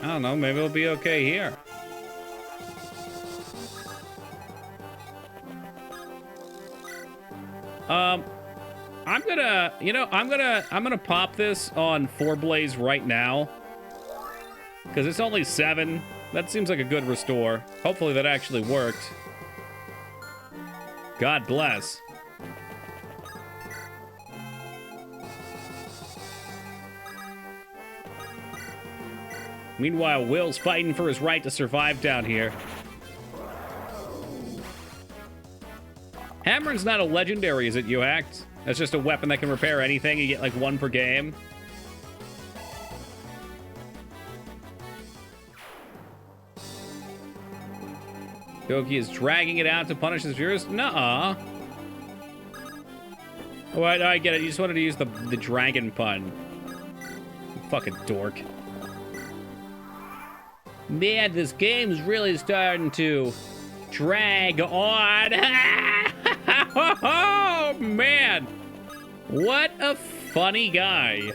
I don't know, maybe it'll be okay here. I'm gonna, you know, I'm gonna pop this on 4Blaze right now. Because it's only 7. That seems like a good restore. Hopefully that actually worked. God bless. Meanwhile, Will's fighting for his right to survive down here. Hammer's not a legendary, is it, you act? That's just a weapon that can repair anything. You get like 1 per game. Goki is dragging it out to punish his viewers? Nuh-uh. Oh, I get it. You just wanted to use the dragon pun. You fucking dork. Man, this game's really starting to drag on. Oh, man. What a funny guy.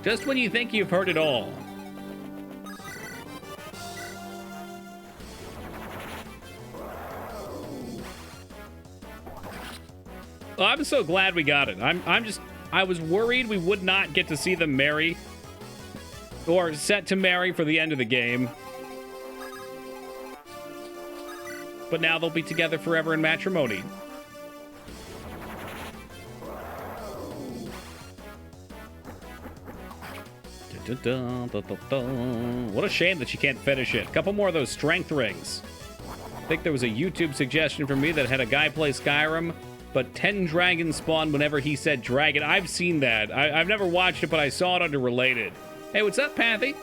Just when you think you've heard it all. Well, I'm so glad we got it. I was worried we would not get to see them marry. Or set to marry for the end of the game. But now they'll be together forever in matrimony. What a shame that you can't finish it. A couple more of those strength rings. I think there was a YouTube suggestion from me that had a guy play Skyrim, but 10 dragons spawned whenever he said dragon. I've seen that. I've never watched it, but I saw it under related. Hey, what's up, Pathy?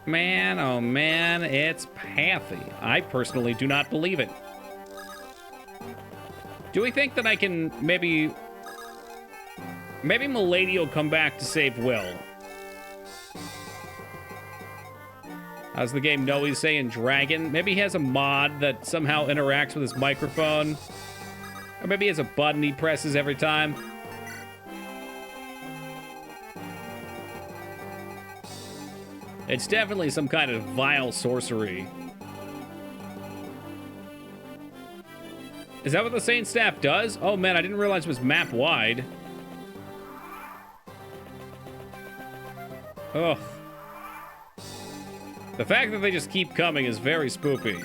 Man, oh man, it's Pathy. I personally do not believe it. Do we think that I can maybe Milady will come back to save Will? How's the game know he's saying dragon? Maybe he has a mod that somehow interacts with his microphone. Or maybe he has a button he presses every time. It's definitely some kind of vile sorcery. Is that what the Saint Staff does? Oh man, I didn't realize it was map wide. Ugh. The fact that they just keep coming is very spoopy.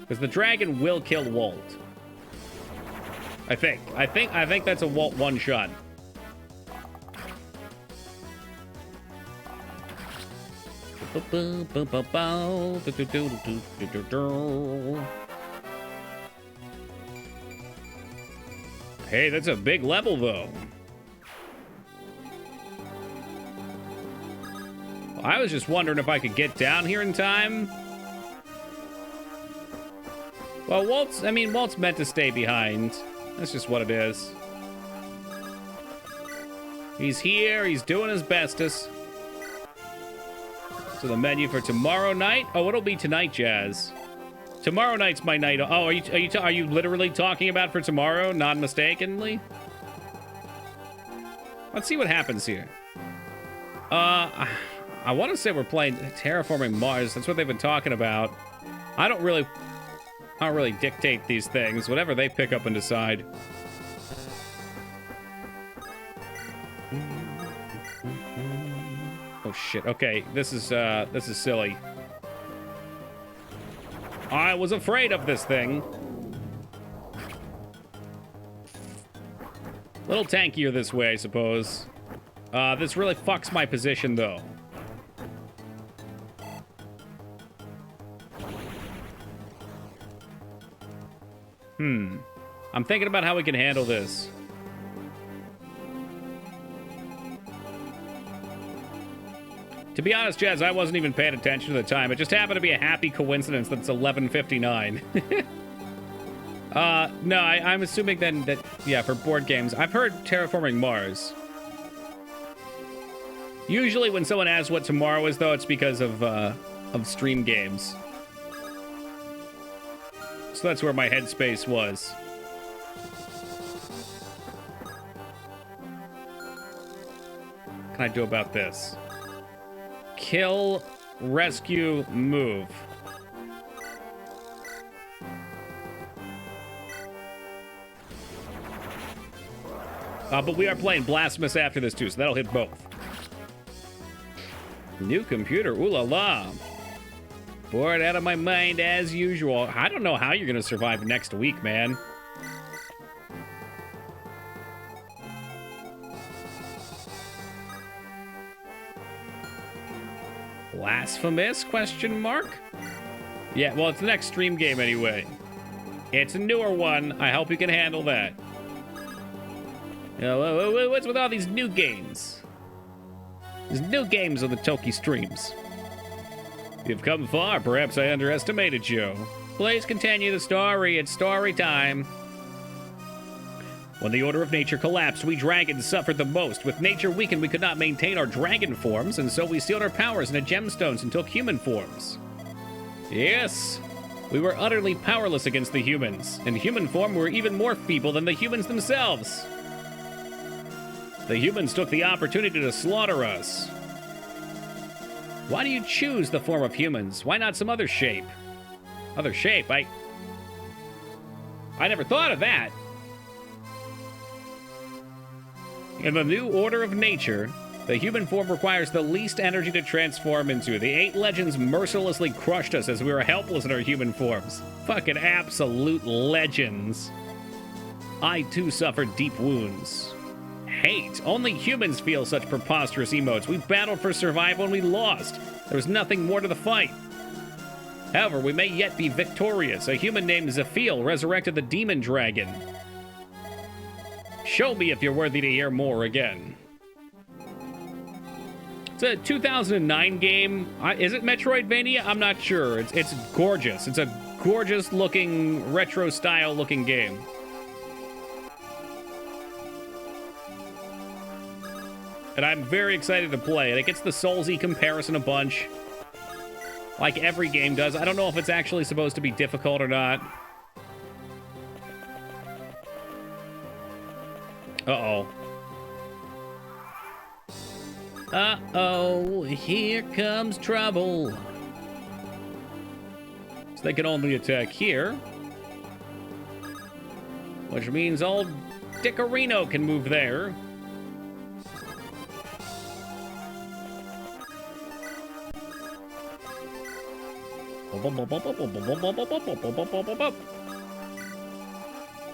Because the dragon will kill Walt. I think that's a Walt one-shot. Hey, that's a big level, though. I was just wondering if I could get down here in time. Well, Walt's meant to stay behind. That's just what it is. He's here, he's doing his bestest. So the menu for tomorrow night? Oh, it'll be tonight, Jazz. Tomorrow night's my night. Oh, are you literally talking about for tomorrow, non-mistakenly? Let's see what happens here. I want to say we're playing Terraforming Mars. That's what they've been talking about. I don't really dictate these things. Whatever they pick up and decide. shit. Okay, this is silly. I was afraid of this thing. Little tankier this way, I suppose. This really fucks my position, though. I'm thinking about how we can handle this. To be honest, Jazz, I wasn't even paying attention at the time. It just happened to be a happy coincidence that it's 11:59. No, I'm assuming then that, yeah, for board games. I've heard Terraforming Mars. Usually when someone asks what tomorrow is, though, it's because of stream games. So that's where my headspace was. What can I do about this? Kill, rescue, move. But we are playing Blasphemous after this, too, so that'll hit both. New computer, ooh la la. Bored out of my mind as usual. I don't know how you're gonna survive next week, man. Blasphemous, question mark? Yeah, well, it's the next stream game anyway. It's a newer one. I hope you can handle that. What's with all these new games? There's new games on the Toki streams. You've come far. Perhaps I underestimated you. Please continue the story. It's story time. When the order of nature collapsed, we dragons suffered the most. With nature weakened, we could not maintain our dragon forms, and so we sealed our powers into gemstones and took human forms. Yes, we were utterly powerless against the humans. In human form, we were even more feeble than the humans themselves. The humans took the opportunity to slaughter us. Why do you choose the form of humans? Why not some other shape? Other shape? I never thought of that. In the new order of nature, the human form requires the least energy to transform into. The 8 legends mercilessly crushed us as we were helpless in our human forms. Fucking absolute legends. I too suffered deep wounds. Hate. Only humans feel such preposterous emotes. We battled for survival and we lost. There was nothing more to the fight. However, we may yet be victorious. A human named Zephiel resurrected the demon dragon. Show me if you're worthy to hear more again. It's a 2009 game. Is it Metroidvania? I'm not sure. It's gorgeous. It's a gorgeous looking, retro style looking game. And I'm very excited to play it. It gets the Soulsy comparison a bunch. Like every game does. I don't know if it's actually supposed to be difficult or not. Uh-oh. Uh-oh, here comes trouble. So they can only attack here. Which means old Dickorino can move there.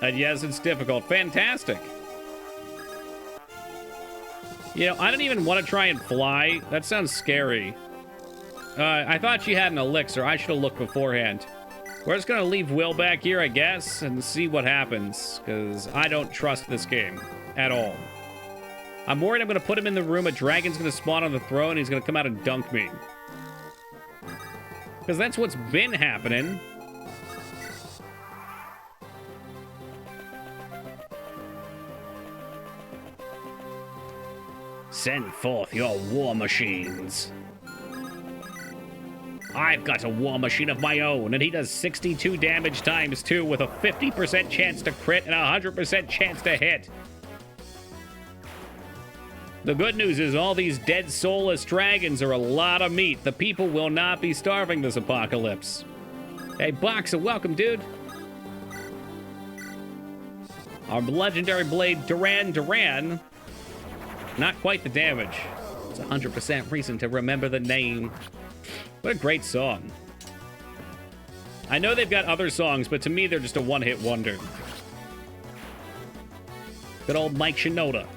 And yes, it's difficult. Fantastic. You know, I didn't even want to try and fly. That sounds scary. I thought she had an elixir. I should have looked beforehand. We're just going to leave Will back here, I guess, and see what happens, because I don't trust this game at all. I'm worried I'm going to put him in the room, a dragon's going to spawn on the throne, and he's going to come out and dunk me. Because that's what's been happening. Send forth your war machines. I've got a war machine of my own, and he does 62 damage times 2 with a 50% chance to crit and a 100% chance to hit. The good news is all these dead soulless dragons are a lot of meat. The people will not be starving this apocalypse. Hey, Boxer, welcome, dude. Our legendary blade, Duran Duran. Not quite the damage. It's 100% reason to remember the name. What a great song. I know they've got other songs, but to me, they're just a one-hit wonder. Good old Mike Shinoda.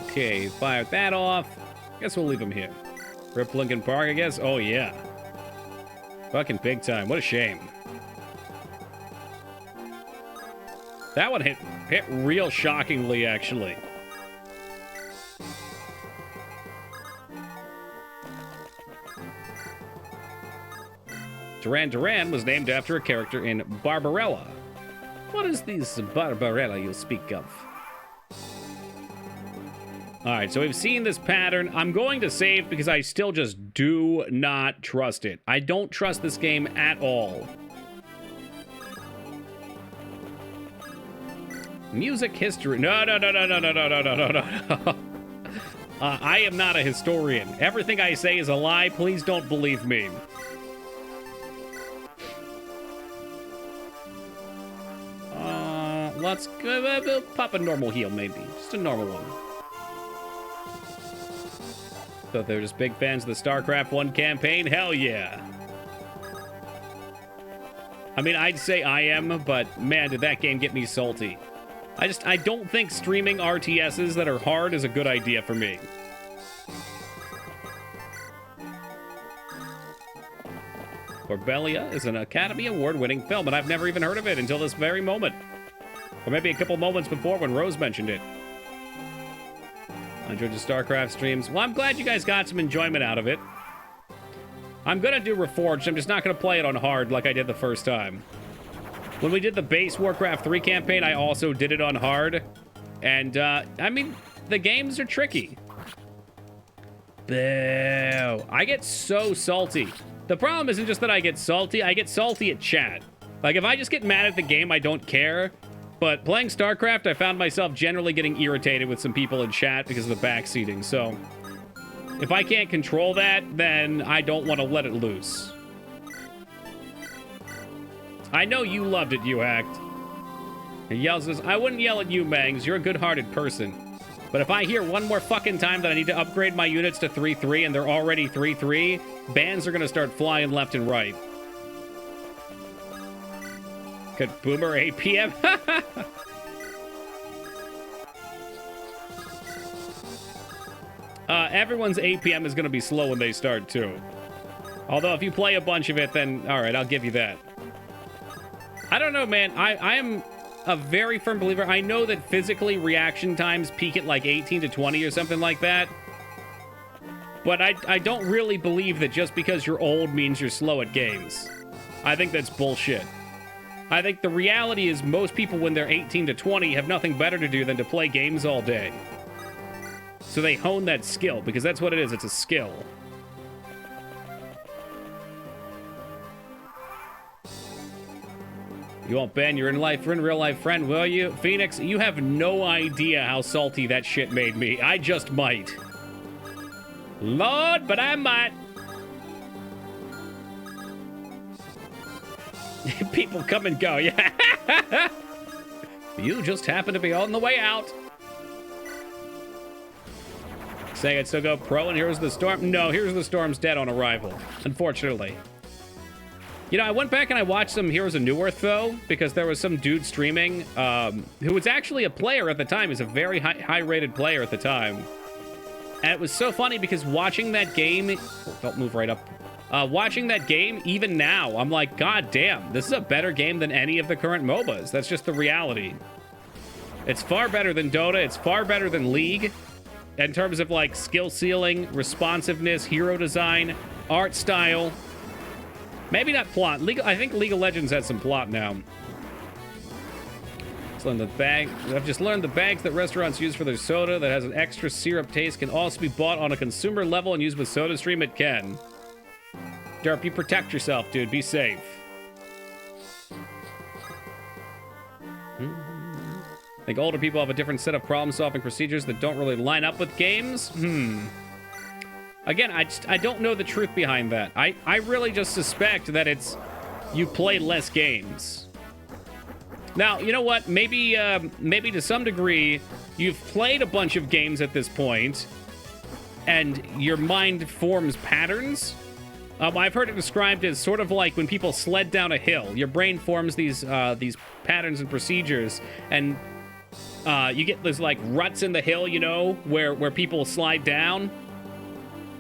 Okay, fire that off. Guess we'll leave him here. Rip Lincoln Park, I guess? Oh, yeah. Fucking big time. What a shame. That one hit real shockingly, actually. Duran Duran was named after a character in Barbarella. What is this Barbarella you speak of? Alright, so we've seen this pattern. I'm going to save because I still just do not trust it. I don't trust this game at all. Music history. No. I am not a historian. Everything I say is a lie. Please don't believe me. Let's go pop a normal heal, maybe. Just a normal one. So they're just big fans of the StarCraft 1 campaign? Hell yeah. I mean, I'd say I am, but man, did that game get me salty. I don't think streaming RTSs that are hard is a good idea for me. Corbelia is an Academy Award-winning film, and I've never even heard of it until this very moment. Or maybe a couple moments before when Rose mentioned it. I enjoyed the StarCraft streams. Well, I'm glad you guys got some enjoyment out of it. I'm gonna do Reforged. I'm just not gonna play it on hard like I did the first time. When we did the base Warcraft 3 campaign, I also did it on hard. And, I mean, the games are tricky. Boo. I get so salty. The problem isn't just that I get salty at chat. Like, if I just get mad at the game, I don't care. But playing StarCraft, I found myself generally getting irritated with some people in chat because of the backseating. So, if I can't control that, then I don't want to let it loose. I know you loved it, you hacked. He yells this, I wouldn't yell at you, Mangs. You're a good-hearted person. But if I hear one more fucking time that I need to upgrade my units to 3-3 and they're already 3-3, bans are gonna start flying left and right. Good boomer APM. Everyone's APM is going to be slow when they start, too. Although, if you play a bunch of it, then, alright, I'll give you that. I don't know, man. I am a very firm believer. I know that physically reaction times peak at like 18 to 20 or something like that. But I don't really believe that just because you're old means you're slow at games. I think that's bullshit. I think the reality is most people when they're 18 to 20 have nothing better to do than to play games all day. So they hone that skill, because that's what it is. It's a skill. You won't ban your in real life friend, will you? Phoenix, you have no idea how salty that shit made me. I just might. Lord, but I might. People come and go, yeah. You just happen to be on the way out. Say I'd still go pro and Heroes of the Storm. No, Heroes of the Storm's dead on arrival, unfortunately. You know, I went back and I watched some Heroes of Newerth, though, because there was some dude streaming who was actually a player at the time. He was a very high-rated player at the time. And it was so funny because watching that game... Don't move right up. Watching that game, even now, I'm like, God damn, this is a better game than any of the current MOBAs. That's just the reality. It's far better than Dota. It's far better than League. In terms of, like, skill ceiling, responsiveness, hero design, art style. Maybe not plot. I think League of Legends has some plot now. I've just learned the bags that restaurants use for their soda that has an extra syrup taste can also be bought on a consumer level and used with SodaStream. It can. Derp, you protect yourself, dude. Be safe. I think older people have a different set of problem-solving procedures that don't really line up with games. Again, I don't know the truth behind that. I really just suspect that it's you play less games. Now, you know what? Maybe to some degree, you've played a bunch of games at this point, and your mind forms patterns. I've heard it described as sort of like when people sled down a hill. Your brain forms these patterns and procedures, and you get those like ruts in the hill, you know, where people slide down.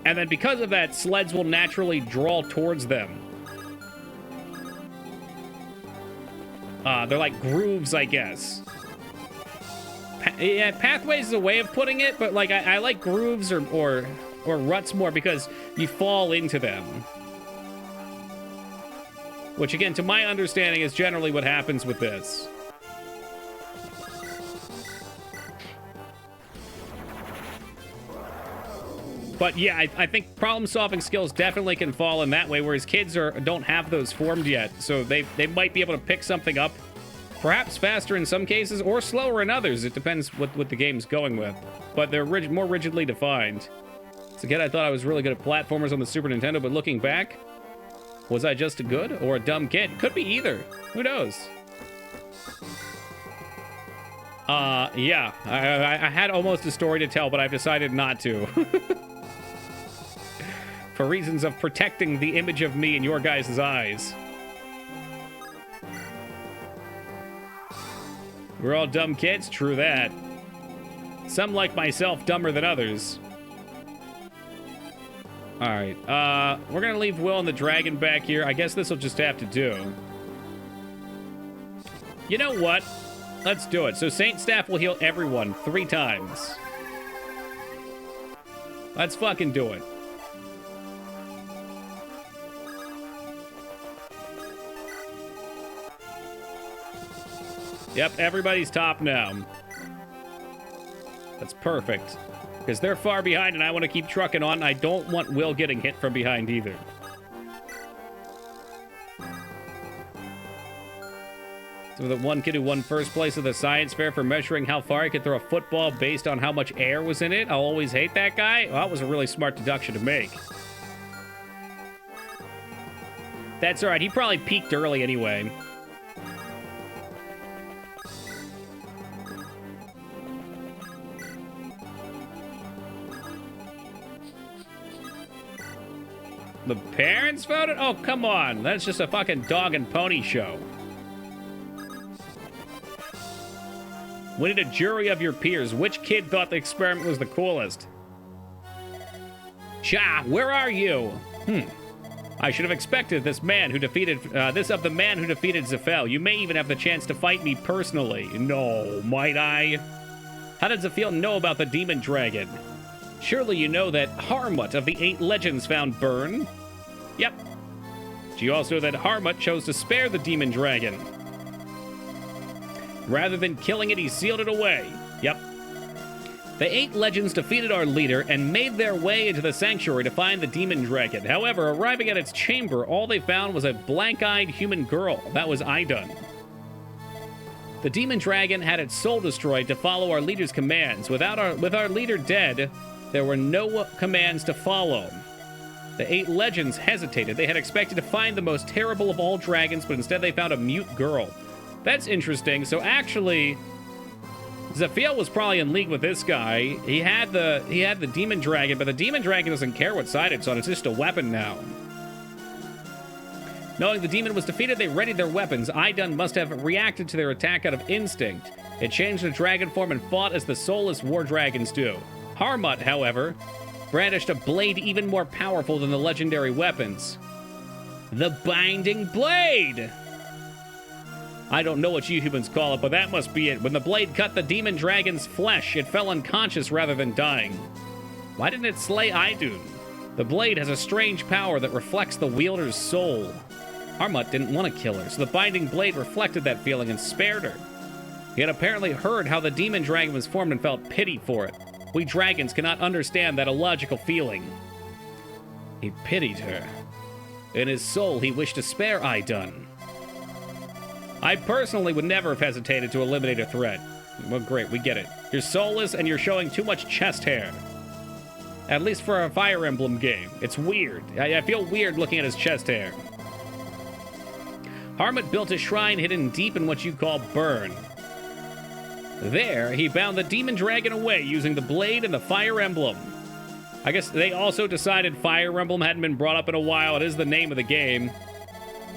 And then because of that, sleds will naturally draw towards them. They're like grooves, I guess. Yeah, pathways is a way of putting it, but like I like grooves or ruts more because you fall into them. Which again, to my understanding, is generally what happens with this. But yeah, I think problem-solving skills definitely can fall in that way, whereas kids don't have those formed yet. So they might be able to pick something up, perhaps faster in some cases, or slower in others. It depends what the game's going with. But they're more rigidly defined. So again, I thought I was really good at platformers on the Super Nintendo, but looking back, was I just a good or a dumb kid? Could be either. Who knows? Yeah. I had almost a story to tell, but I've decided not to. For reasons of protecting the image of me in your guys' eyes. We're all dumb kids, true that. Some like myself dumber than others. Alright, we're gonna leave Will and the dragon back here. I guess this will just have to do. You know what? Let's do it. So Saint Staff will heal everyone 3 times. Let's fucking do it. Yep, everybody's top now. That's perfect. Because they're far behind and I want to keep trucking on. I don't want Will getting hit from behind either. So the one kid who won first place at the science fair for measuring how far he could throw a football based on how much air was in it. I'll always hate that guy. Well, that was a really smart deduction to make. That's all right. He probably peaked early anyway. The parents voted? Oh, come on. That's just a fucking dog and pony show. We need a jury of your peers. Which kid thought the experiment was the coolest? Cha, where are you? I should have expected this man who defeated, of the man who defeated Zephyl. You may even have the chance to fight me personally. No, might I? How did Zephyl know about the demon dragon? Surely you know that Harmut of the 8 legends found Burn? Yep. Do you also know that Harmut chose to spare the demon dragon? Rather than killing it, he sealed it away. Yep. The 8 legends defeated our leader and made their way into the sanctuary to find the demon dragon. However, arriving at its chamber, all they found was a blank-eyed human girl. That was Idun. The demon dragon had its soul destroyed to follow our leader's commands. With our leader dead, there were no commands to follow. The 8 legends hesitated. They had expected to find the most terrible of all dragons, but instead they found a mute girl. That's interesting. So actually, Zephyl was probably in league with this guy. He had the demon dragon, but the demon dragon doesn't care what side it's on. It's just a weapon now. Knowing the demon was defeated, they readied their weapons. Idun must have reacted to their attack out of instinct. It changed into dragon form and fought as the soulless war dragons do. Harmut, however, brandished a blade even more powerful than the legendary weapons. The Binding Blade! I don't know what you humans call it, but that must be it. When the blade cut the demon dragon's flesh, it fell unconscious rather than dying. Why didn't it slay Idun? The blade has a strange power that reflects the wielder's soul. Harmut didn't want to kill her, so the Binding Blade reflected that feeling and spared her. He had apparently heard how the demon dragon was formed and felt pity for it. We dragons cannot understand that illogical feeling. He pitied her. In his soul, he wished to spare Idun. I personally would never have hesitated to eliminate a threat. Well, great, we get it. You're soulless and you're showing too much chest hair. At least for a Fire Emblem game. It's weird. I feel weird looking at his chest hair. Harmut built a shrine hidden deep in what you call burn. There, he bound the demon dragon away using the blade and the Fire Emblem. I guess they also decided Fire Emblem hadn't been brought up in a while. It is the name of the game.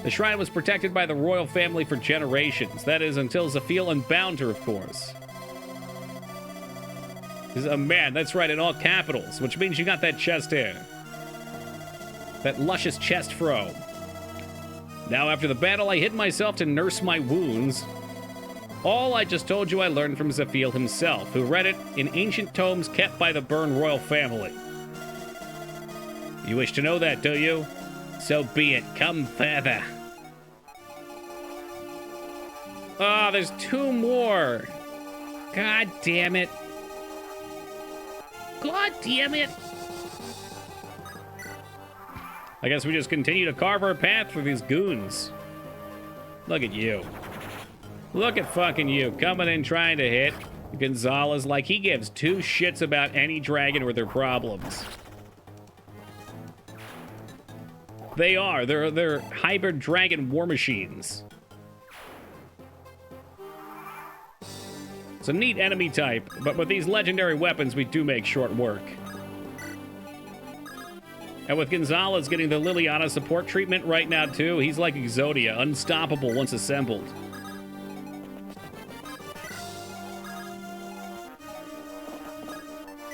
The shrine was protected by the royal family for generations. That is, until Zafil unbound her, of course. Oh, man, that's right, in all capitals, which means you got that chest hair. That luscious chest fro. Now, after the battle, I hid myself to nurse my wounds. All I just told you I learned from Zafil himself, who read it in ancient tomes kept by the Byrne royal family. You wish to know that, do you? So be it. Come further. Ah, there's 2 more. God damn it. God damn it. I guess we just continue to carve our path through these goons. Look at you. Look at fucking you, coming in trying to hit Gonzalez like he gives 2 shits about any dragon or their problems. They are. They're hybrid dragon war machines. It's a neat enemy type, but with these legendary weapons, we do make short work. And with Gonzalez getting the Liliana support treatment right now, too, he's like Exodia, unstoppable once assembled.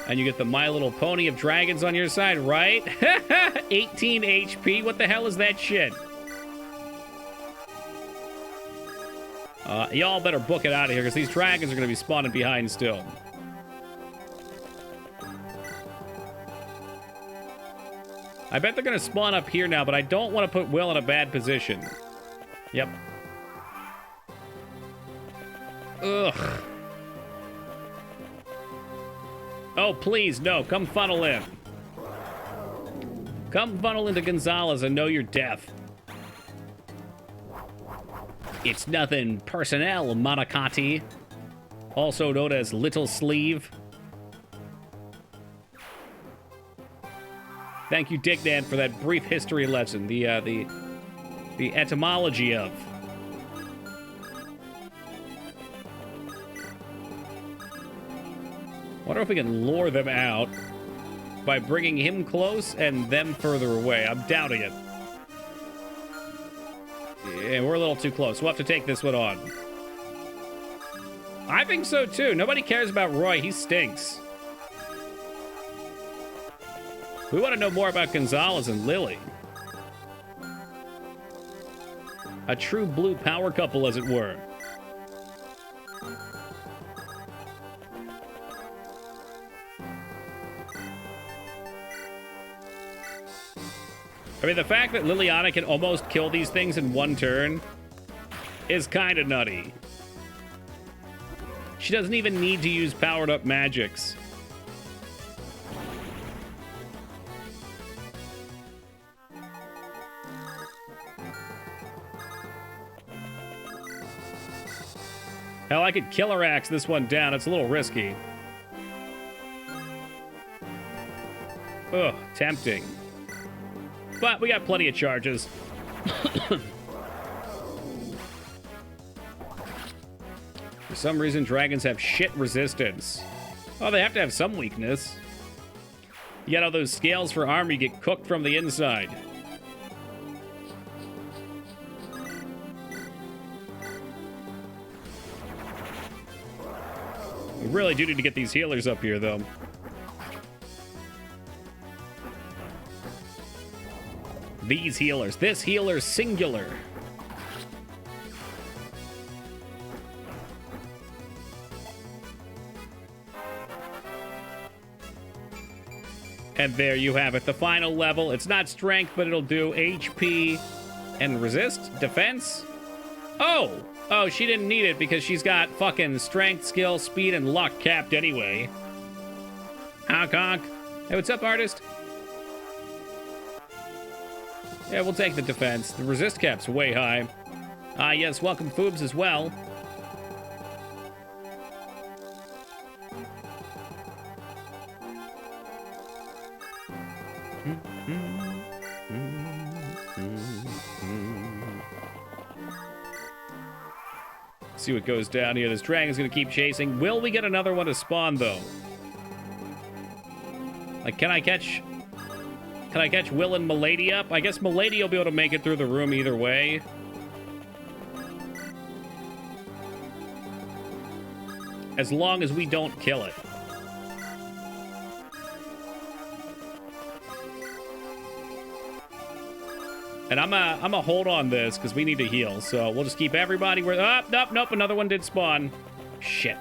And you get the My Little Pony of dragons on your side, right? 18 HP, what the hell is that shit? Y'all better book it out of here, because these dragons are going to be spawning behind still. I bet they're going to spawn up here now, but I don't want to put Will in a bad position. Yep. Ugh. Oh, please, no. Come funnel in. Come funnel into Gonzalez and know your death. It's nothing personnel, Monocati. Also known as Little Sleeve. Thank you, Dicknan, for that brief history lesson. The etymology of. Wonder if we can lure them out by bringing him close and them further away. I'm doubting it. Yeah, we're a little too close. We'll have to take this one on. I think so, too. Nobody cares about Roy. He stinks. We want to know more about Gonzalez and Lily. A true blue power couple, as it were. I mean, the fact that Liliana can almost kill these things in one turn is kind of nutty. She doesn't even need to use powered-up magics. Hell, I could Killer Axe this one down. It's a little risky. Ugh, tempting. But we got plenty of charges. For some reason, dragons have shit resistance. Oh, they have to have some weakness. You got all those scales for armor, you get cooked from the inside. We really do need to get these healers up here, though. These healers. This healer singular. And there you have it. The final level. It's not strength, but it'll do HP and resist. Defense. Oh! Oh, she didn't need it because she's got fucking strength, skill, speed, and luck capped anyway. Honk honk. Hey, what's up, artist? Yeah, we'll take the defense. The resist cap's way high. Ah, yes, welcome Foobs as well. See what goes down here. This dragon's gonna keep chasing. Will we get another one to spawn, though? Like, can I catch Will and Milady up? I guess Milady will be able to make it through the room either way. As long as we don't kill it. And I'm a hold on this because we need to heal. So we'll just keep everybody where. Oh, nope. Another one did spawn. Shit.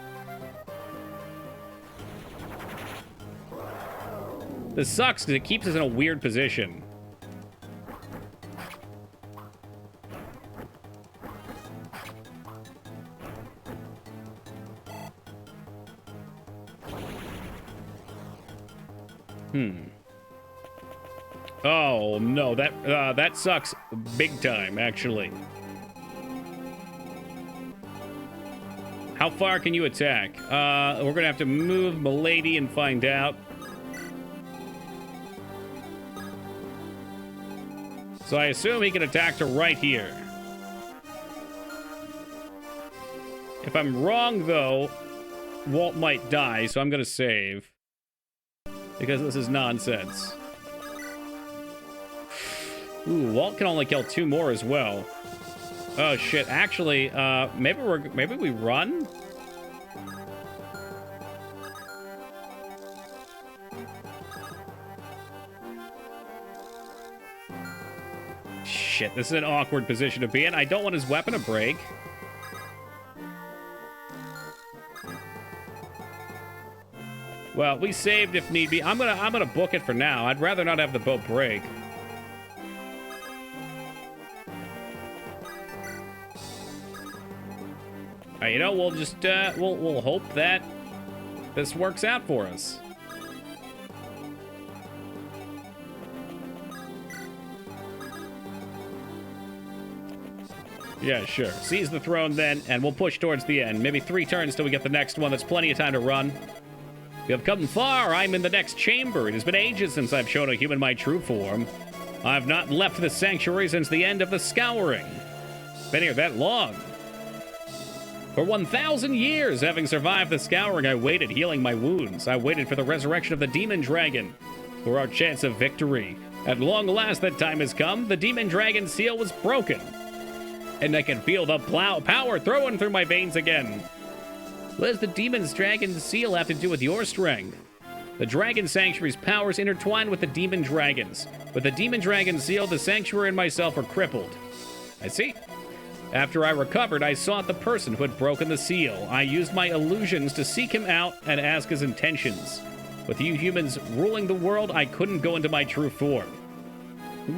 This sucks because it keeps us in a weird position. Oh no, that sucks big time, actually. How far can you attack? We're gonna have to move Milady and find out. So I assume he can attack to right here. If I'm wrong, though, Walt might die, so I'm gonna save. Because this is nonsense. Ooh, Walt can only kill 2 more as well. Oh shit! Actually, maybe we run. Shit! This is an awkward position to be in. I don't want his weapon to break. Well, we saved if need be. I'm gonna book it for now. I'd rather not have the boat break. You know, we'll just we'll hope that this works out for us. Yeah, sure. Seize the throne then, and we'll push towards the end. Maybe 3 turns till we get the next one. That's plenty of time to run. We have come far. I'm in the next chamber. It has been ages since I've shown a human my true form. I've not left the sanctuary since the end of the scouring. Been here that long. For 1,000 years, having survived the scouring, I waited, healing my wounds. I waited for the resurrection of the demon dragon, for our chance of victory. At long last, that time has come. The demon dragon seal was broken, and I can feel the power throwing through my veins again. What does the demon dragon seal have to do with your strength? The dragon sanctuary's powers intertwine with the demon dragons. With the demon dragon seal, the sanctuary and myself are crippled. I see. After I recovered, I sought the person who had broken the seal. I used my illusions to seek him out and ask his intentions. With you humans ruling the world, I couldn't go into my true form.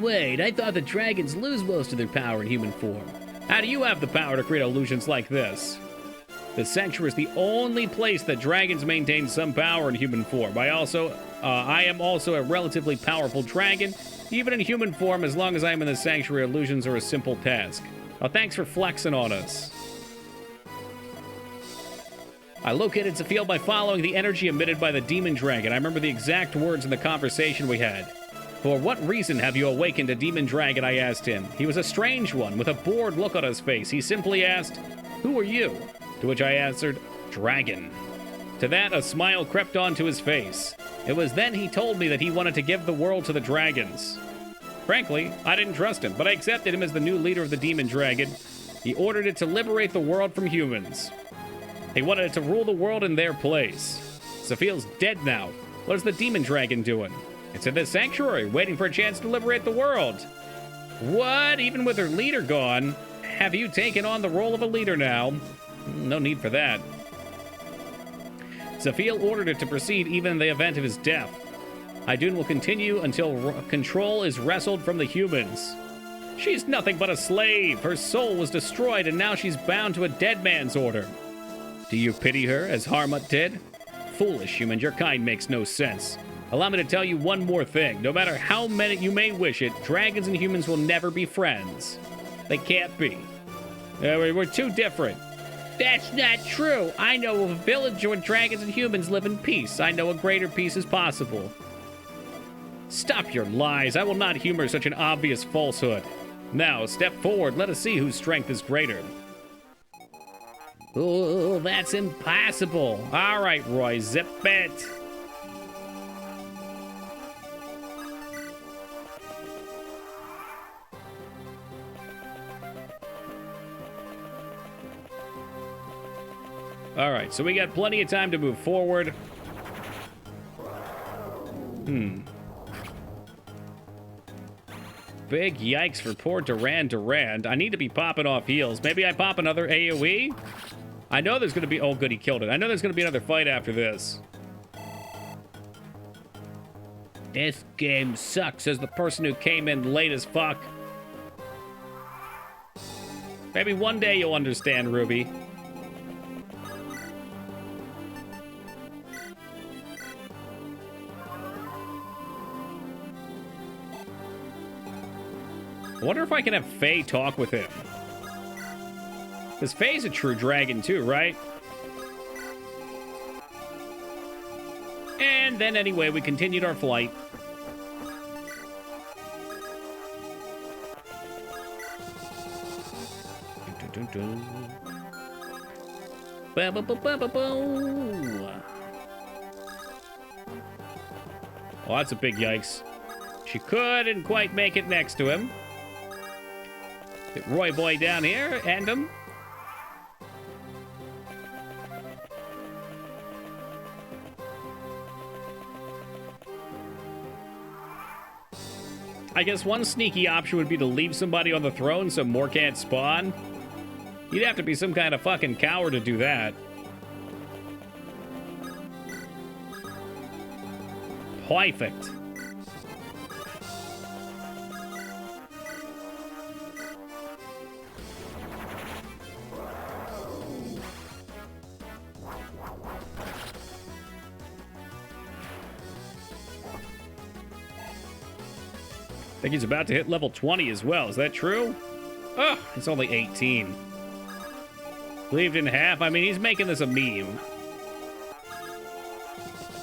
Wait, I thought the dragons lose most of their power in human form. How do you have the power to create illusions like this? The sanctuary is the only place that dragons maintain some power in human form. I am also a relatively powerful dragon, even in human form. As long as I am in the sanctuary, illusions are a simple task. Oh, thanks for flexing on us. I located Zephiel by following the energy emitted by the demon dragon. I remember the exact words in the conversation we had. For what reason have you awakened a demon dragon, I asked him. He was a strange one, with a bored look on his face. He simply asked, "Who are you?" To which I answered, "Dragon." To that, a smile crept onto his face. It was then he told me that he wanted to give the world to the dragons. Frankly, I didn't trust him, but I accepted him as the new leader of the demon dragon. He ordered it to liberate the world from humans. He wanted it to rule the world in their place. Zephiel's dead now. What is the demon dragon doing? It's in this sanctuary, waiting for a chance to liberate the world. What? Even with her leader gone? Have you taken on the role of a leader now? No need for that. Zephiel ordered it to proceed even in the event of his death. Idun will continue until control is wrestled from the humans. She's nothing but a slave. Her soul was destroyed, and now she's bound to a dead man's order. Do you pity her, as Harmut did? Foolish human, your kind makes no sense. Allow me to tell you one more thing. No matter how many you may wish it, dragons and humans will never be friends. They can't be. We're too different. That's not true. I know of a village where dragons and humans live in peace. I know a greater peace is possible. Stop your lies. I will not humor such an obvious falsehood. Now, step forward. Let us see whose strength is greater. Oh, that's impossible. All right, Roy, zip it. All right, so we got plenty of time to move forward. Big yikes for poor Durand. I need to be popping off heals. Maybe I pop another AoE? I know there's going to be... Oh, good, he killed it. I know there's going to be another fight after this. This game sucks, says the person who came in late as fuck. Maybe one day you'll understand, Ruby. I wonder if I can have Faye talk with him. Because Faye's a true dragon too, right? And then anyway, we continued our flight. Oh, that's a big yikes. She couldn't quite make it next to him. Get Roy Boy down here, end him. I guess one sneaky option would be to leave somebody on the throne so more can't spawn. You'd have to be some kind of fucking coward to do that. Perfect. I think he's about to hit level 20 as well. Is that true? Oh, it's only 18. Cleaved in half. I mean, he's making this a meme.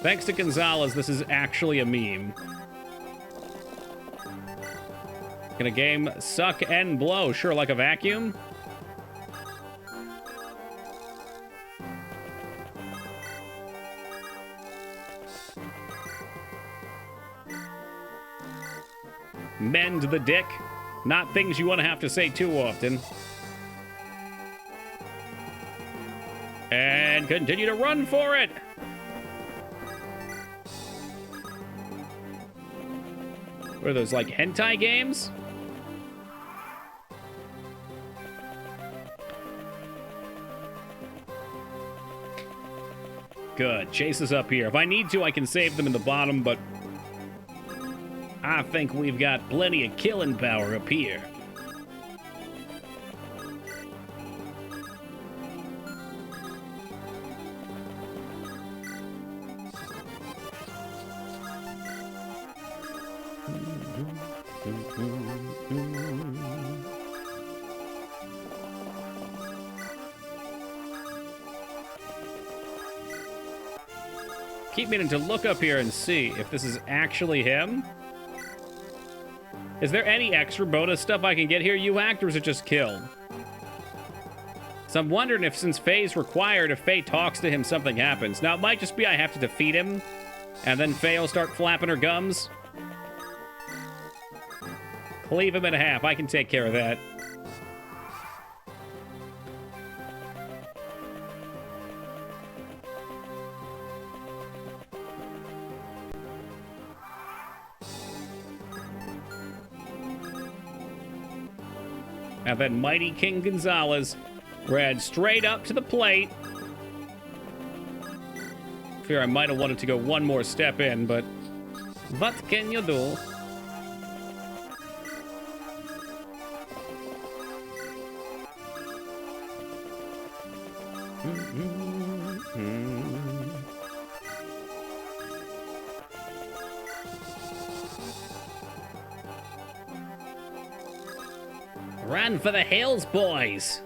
Thanks to Gonzalez, this is actually a meme. Can a game suck and blow? Sure, like a vacuum. Mend the dick. Not things you want to have to say too often. And continue to run for it. What are those, like hentai games? Good. Chase us up here. If I need to, I can save them in the bottom, but I think we've got plenty of killing power up here. Keep meaning to look up here and see if this is actually him. Is there any extra bonus stuff I can get here, you act, or is it just kill? So I'm wondering if, since Faye's required, if Faye talks to him, something happens. Now, it might just be I have to defeat him, and then Faye will start flapping her gums. Cleave him in half. I can take care of that. And then Mighty King Gonzalez ran straight up to the plate. Fear I might have wanted to go one more step in, but what can you do? Run for the hills, boys!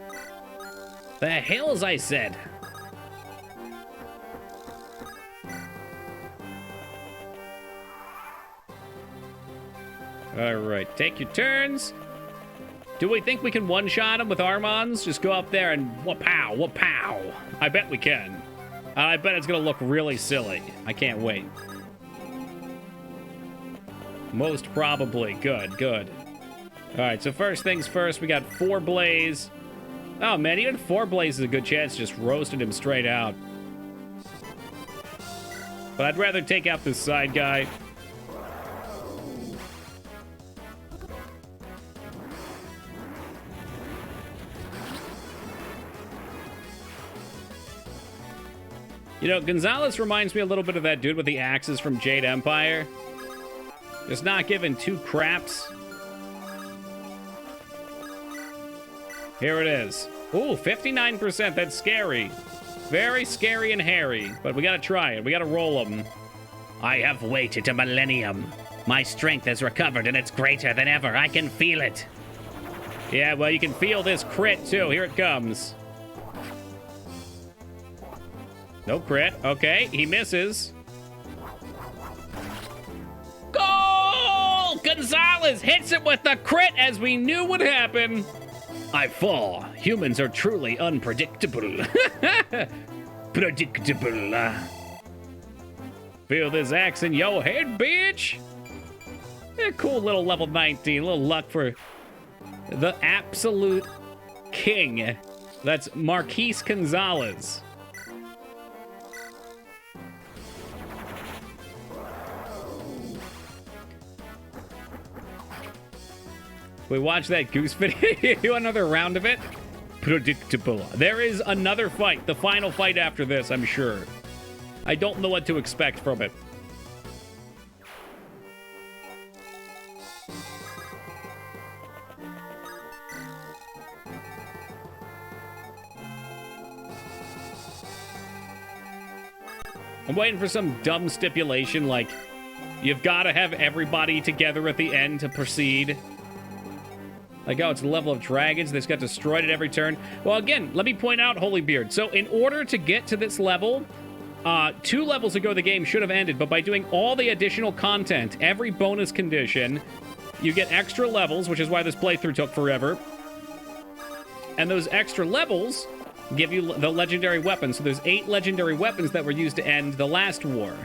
The hills, I said! Alright, take your turns. Do we think we can one-shot him with Armons? Just go up there and wha-pow, wha-pow. I bet we can. I bet it's gonna look really silly. I can't wait. Most probably. Good, good. Alright, so first things first, we got 4 Blaze. Oh man, even 4 Blaze is a good chance to just roasted him straight out. But I'd rather take out this side guy. You know, Gonzalez reminds me a little bit of that dude with the axes from Jade Empire. Just not giving 2 craps. Here it is. Ooh, 59%. That's scary. Very scary and hairy. But we gotta try it. We gotta roll them. I have waited a millennium. My strength has recovered and it's greater than ever. I can feel it. Yeah, well, you can feel this crit too. Here it comes. No crit. Okay, he misses. Goal! Gonzalez hits it with the crit as we knew would happen. I fall. Humans are truly unpredictable. Predictable. Feel this axe in your head, bitch. A cool little level 19. A little luck for the absolute king. That's Marquise Gonzalez. We watched that goose video. Another round of it. Predictable. There is another fight. The final fight after this, I'm sure. I don't know what to expect from it. I'm waiting for some dumb stipulation like you've got to have everybody together at the end to proceed. Like, oh, it's the level of dragons that's got destroyed at every turn. Well, again, let me point out, Holybeard. So in order to get to this level, 2 levels ago the game should have ended, but by doing all the additional content, every bonus condition, you get extra levels, which is why this playthrough took forever. And those extra levels give you the legendary weapons. So there's 8 legendary weapons that were used to end the last war.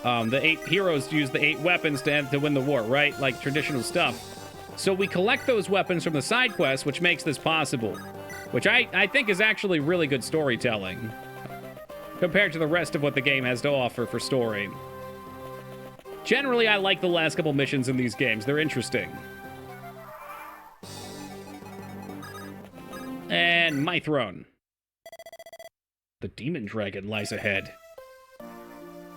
The 8 heroes used the 8 weapons to win the war, right? Like traditional stuff. So we collect those weapons from the side quests, which makes this possible. Which I think is actually really good storytelling. Compared to the rest of what the game has to offer for story. Generally, I like the last couple missions in these games. They're interesting. And my throne. The demon dragon lies ahead.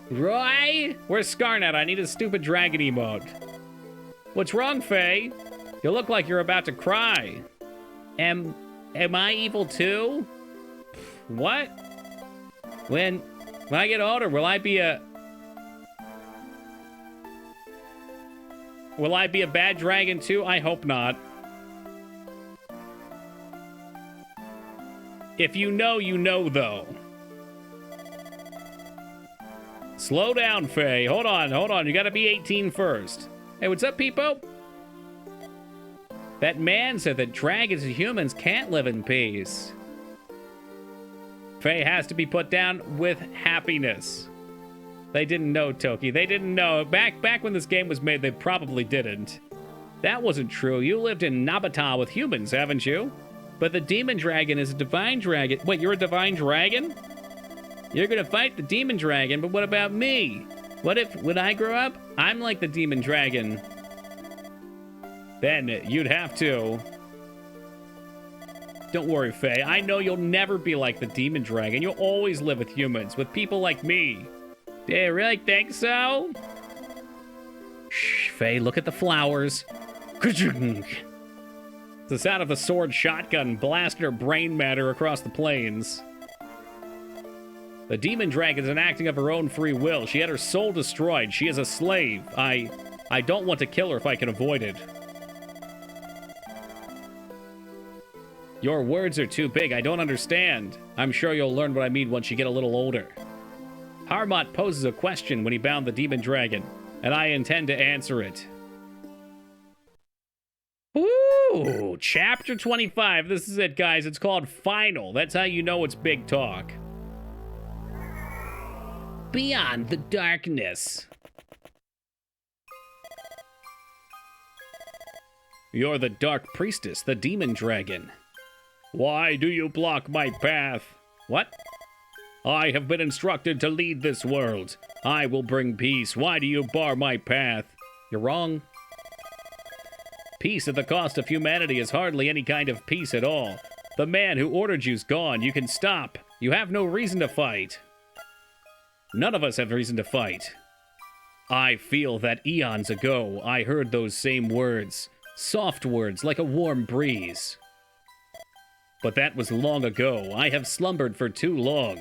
Roy? Where's Scarnet? I need a stupid dragon emote. What's wrong, Faye? You look like you're about to cry. Am I evil too? What? When I get older, will I be a bad dragon too? I hope not. If you know, you know, though. Slow down, Faye. Hold on. You gotta be 18 first. Hey, what's up, Peepo? That man said that dragons and humans can't live in peace. Faye has to be put down with happiness. They didn't know, Toki. They didn't know. Back when this game was made, they probably didn't. That wasn't true. You lived in Nabata with humans, haven't you? But the demon dragon is a divine dragon. Wait, you're a divine dragon? You're gonna fight the demon dragon, but what about me? What if, when I grow up, I'm like the demon dragon? Then you'd have to. Don't worry, Faye. I know you'll never be like the demon dragon. You'll always live with humans, with people like me. Do you really think so? Shh, Faye, look at the flowers. The sound of the sword shotgun blasted her brain matter across the plains. The demon dragon is an acting of her own free will. She had her soul destroyed. She is a slave. I don't want to kill her if I can avoid it. Your words are too big. I don't understand. I'm sure you'll learn what I mean once you get a little older. Harmot poses a question when he bound the demon dragon, and I intend to answer it. Woo! Ooh, chapter 25. This is it, guys. It's called Final. That's how you know it's big talk. Beyond the darkness. You're the Dark Priestess, the Demon Dragon. Why do you block my path? What? I have been instructed to lead this world. I will bring peace. Why do you bar my path? You're wrong. Peace at the cost of humanity is hardly any kind of peace at all. The man who ordered you's gone. You can stop. You have no reason to fight. None of us have reason to fight. I feel that eons ago I heard those same words. Soft words like a warm breeze. But that was long ago. I have slumbered for too long.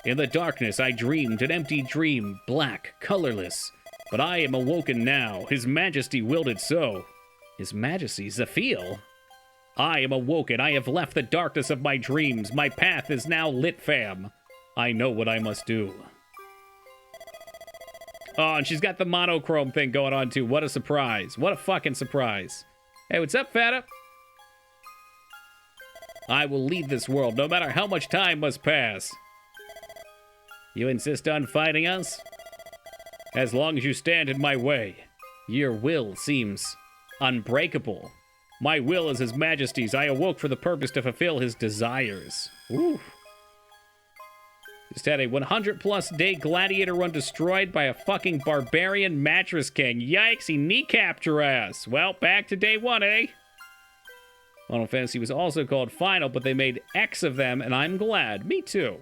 In the darkness I dreamed an empty dream, black, colorless. But I am awoken now. His Majesty willed it so. His Majesty, Zephiel? I am awoken. I have left the darkness of my dreams. My path is now lit, fam. I know what I must do. Oh, and she's got the monochrome thing going on, too. What a surprise. What a fucking surprise. Hey, what's up, Fata? I will lead this world, no matter how much time must pass. You insist on fighting us? As long as you stand in my way. Your will seems unbreakable. My will is His Majesty's. I awoke for the purpose to fulfill His desires. Ooh. Just had a 100-plus day gladiator run destroyed by a fucking barbarian mattress king. Yikes, he kneecapped your ass. Well, back to day one, eh? Final Fantasy was also called Final, but they made X of them, and I'm glad. Me too.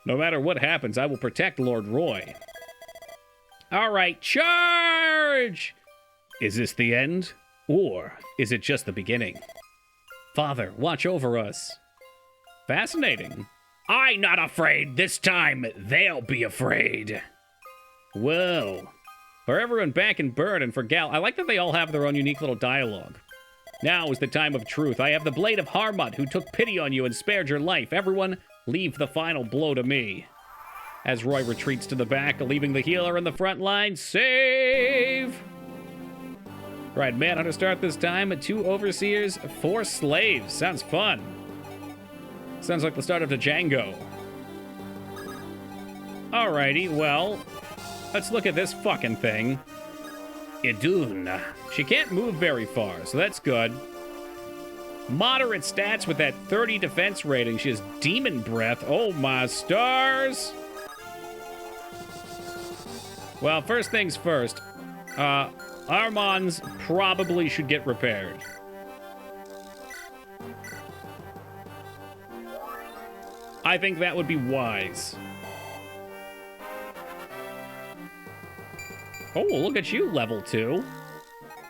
No matter what happens, I will protect Lord Roy. All right, charge! Is this the end? Or is it just the beginning? Father, watch over us. Fascinating. I'm not afraid. This time, they'll be afraid. Whoa. For everyone back in Burn and for Gal, I like that they all have their own unique little dialogue. Now is the time of truth. I have the blade of Harmut, who took pity on you and spared your life. Everyone, leave the final blow to me. As Roy retreats to the back, leaving the healer in the front line. Save! Right, Manhunter start this time. 2 overseers, 4 slaves. Sounds fun. Sounds like the start of the Django. Alrighty, well, let's look at this fucking thing. Idun. She can't move very far, so that's good. Moderate stats with that 30 defense rating. She has Demon Breath. Oh my stars! Well, first things first. Armand's probably should get repaired. I think that would be wise. Oh, look at you, level 2.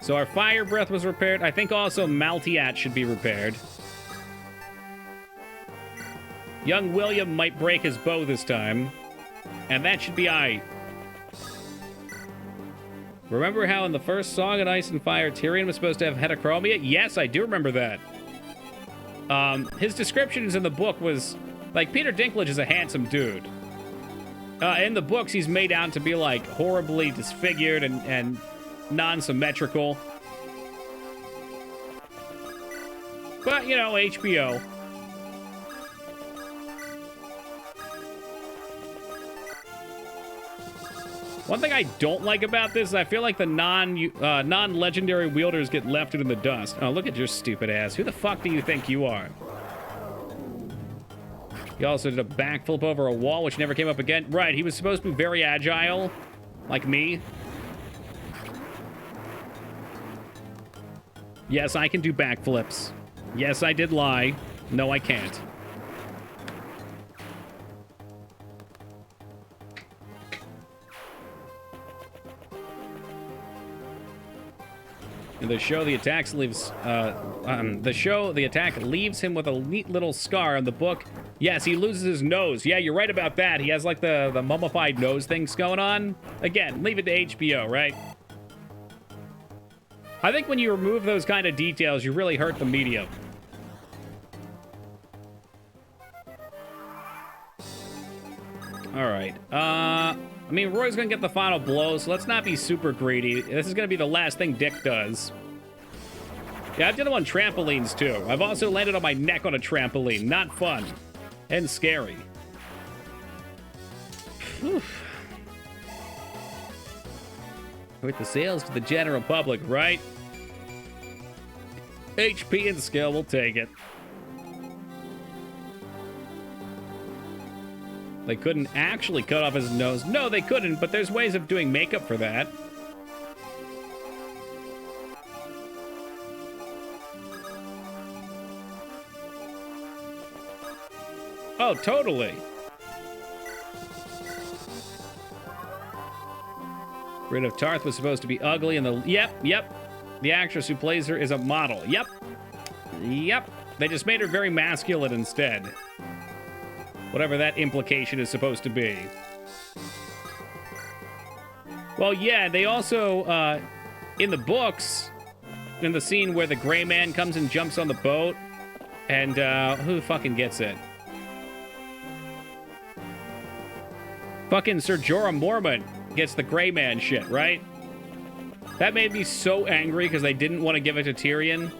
So our Fire Breath was repaired. I think also Maltiat should be repaired. Young William might break his bow this time. And that should be aight. Remember how in the first Song of Ice and Fire, Tyrion was supposed to have heterochromia? Yes, I do remember that. His descriptions in the book was... Like, Peter Dinklage is a handsome dude. In the books, he's made out to be, like, horribly disfigured and non-symmetrical. But, you know, HBO. One thing I don't like about this is I feel like the non-legendary wielders get left in the dust. Oh, look at your stupid ass. Who the fuck do you think you are? He also did a backflip over a wall, which never came up again. Right, he was supposed to be very agile, like me. Yes, I can do backflips. Yes, I did lie. No, I can't. In the show, the attack leaves him with a neat little scar. On the book, yes, he loses his nose. Yeah, you're right about that. He has like the mummified nose things going on. Again, leave it to HBO, right? I think when you remove those kind of details, you really hurt the medium. All right. I mean, Roy's gonna get the final blow, so let's not be super greedy. This is gonna be the last thing Dick does. Yeah, I've done them on trampolines, too. I've also landed on my neck on a trampoline. Not fun. And scary. Whew. With the sales to the general public, right? HP and skill will take it. They couldn't actually cut off his nose. No, they couldn't, but there's ways of doing makeup for that. Oh, totally. Rid of Tarth was supposed to be ugly, and Yep. The actress who plays her is a model. Yep. They just made her very masculine instead. Whatever that implication is supposed to be. Well, yeah, they also, in the books, in the scene where the gray man comes and jumps on the boat, and, who fucking gets it? Fucking Sir Jorah Mormont gets the gray man shit, right? That made me so angry because they didn't want to give it to Tyrion.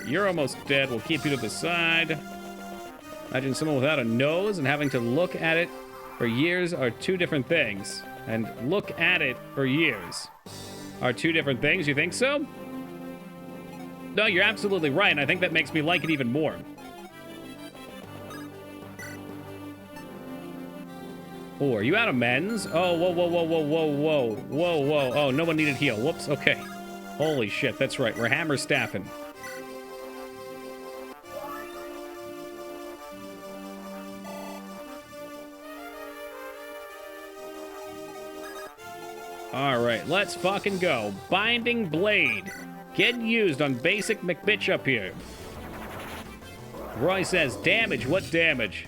You're almost dead. We'll keep you to the side. Imagine someone without a nose and having to look at it for years are two different things. And look at it for years are two different things. You think so? No, you're absolutely right, and I think that makes me like it even more. Oh, are you out of men's? Oh, whoa. Oh, no one needed heal. Whoops, okay. Holy shit, that's right. We're hammer staffing. All right, let's fucking go. Binding Blade. Getting used on basic McBitch up here. Roy says, damage, what damage?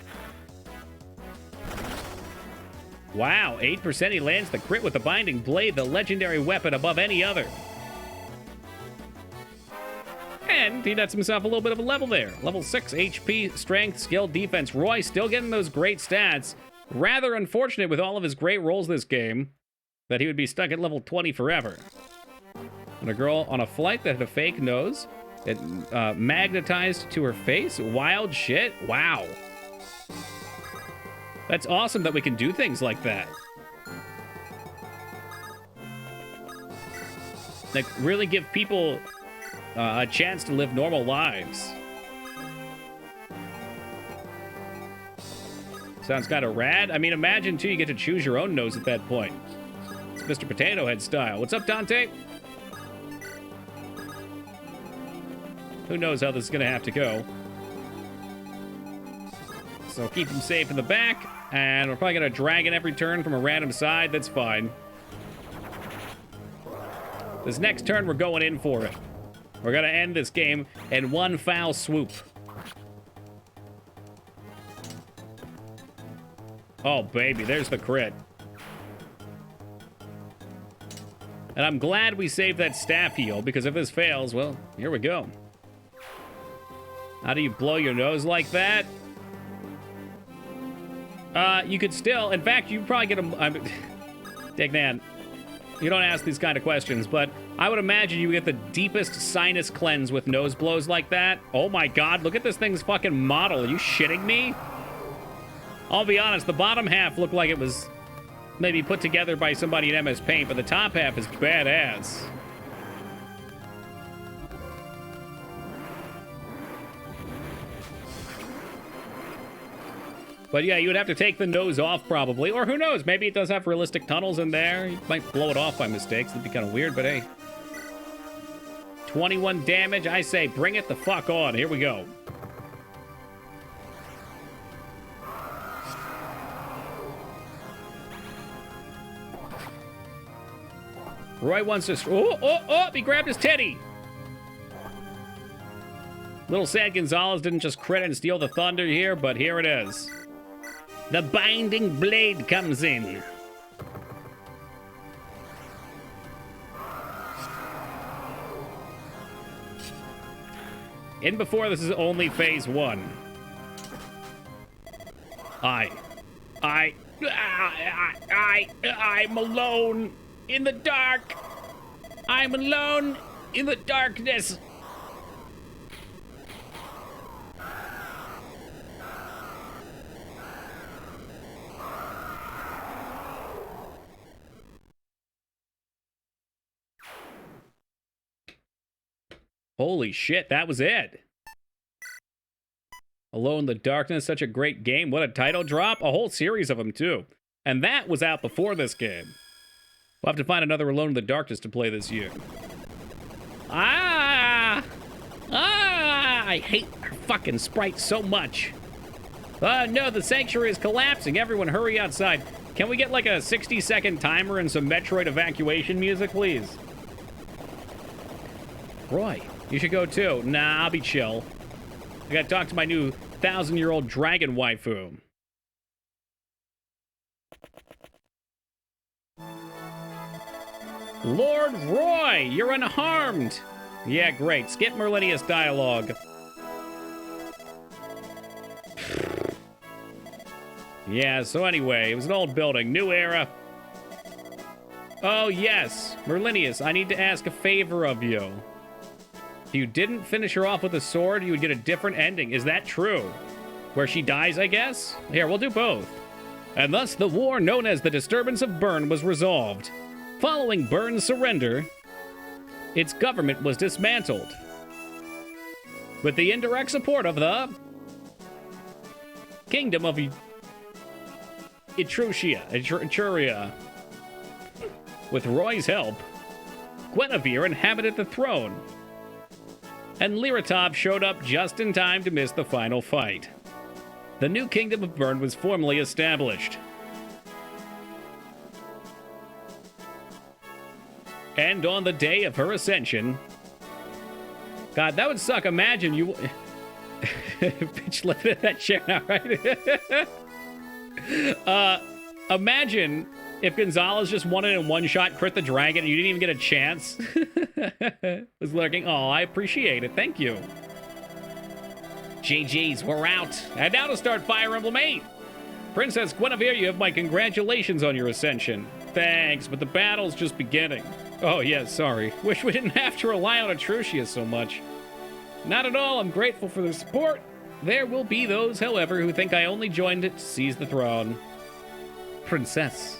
Wow, 8% he lands the crit with the Binding Blade, the legendary weapon above any other. And he nets himself a little bit of a level there. Level 6 HP, strength, skill, defense. Roy still getting those great stats. Rather unfortunate with all of his great rolls this game that he would be stuck at level 20 forever. And a girl on a flight that had a fake nose. It magnetized to her face. Wild shit. Wow. That's awesome that we can do things like that. Like, really give people a chance to live normal lives. Sounds kind of rad. I mean, imagine, too, you get to choose your own nose at that point. It's Mr. Potato Head style. What's up, Dante? Who knows how this is going to have to go. So keep him safe in the back. And we're probably going to drag in every turn from a random side. That's fine. This next turn, we're going in for it. We're going to end this game in one foul swoop. Oh, baby, there's the crit. And I'm glad we saved that staff heal, because if this fails, well, here we go. How do you blow your nose like that? You could still, in fact, you probably get a, Dignan, you don't ask these kind of questions, but I would imagine you get the deepest sinus cleanse with nose blows like that. Oh my God, look at this thing's fucking model. Are you shitting me? I'll be honest, the bottom half looked like it was maybe put together by somebody in MS Paint, but the top half is badass. But yeah, you would have to take the nose off probably. Or who knows, maybe it does have realistic tunnels in there. You might blow it off by mistake. That'd be kind of weird, but hey. 21 damage. I say bring it the fuck on. Here we go. Roy wants to... Oh, he grabbed his teddy. Little Sad Gonzalez didn't just crit and steal the thunder here, but here it is. The Binding Blade comes in. In before this is only phase 1. I'm alone in the dark. I'm alone in the darkness. Holy shit, that was it. Alone in the Darkness, such a great game. What a title drop. A whole series of them, too. And that was out before this game. We'll have to find another Alone in the Darkness to play this year. I hate our fucking sprites so much. No, the sanctuary is collapsing. Everyone hurry outside. Can we get like a 60-second timer and some Metroid evacuation music, please? Roy, you should go too. Nah, I'll be chill. I gotta talk to my new 1,000-year-old dragon waifu. Lord Roy, you're unharmed. Yeah, great. Skip Merlinius dialogue. Yeah, so anyway, it was an old building. New era. Oh, yes. Merlinius, I need to ask a favor of you. If you didn't finish her off with a sword, you would get a different ending. Is that true? Where she dies, I guess? Here, we'll do both. And thus the war known as the Disturbance of Bern was resolved. Following Bern's surrender, its government was dismantled. With the indirect support of the Kingdom of Etruria. With Roy's help, Guinevere inhabited the throne. And Liratov showed up just in time to miss the final fight. The new Kingdom of Bern was formally established. And on the day of her ascension... God, that would suck. Imagine you... Bitch, lift at that chair now, right? Imagine if Gonzalez just wanted in one shot crit the dragon and you didn't even get a chance. Was lurking. Oh, I appreciate it. Thank you. GG's, we're out. And now to start Fire Emblem 8. Princess Guinevere, you have my congratulations on your ascension. Thanks, but the battle's just beginning. Oh, yeah, sorry. Wish we didn't have to rely on Etruria so much. Not at all. I'm grateful for the support. There will be those, however, who think I only joined it to seize the throne. Princess.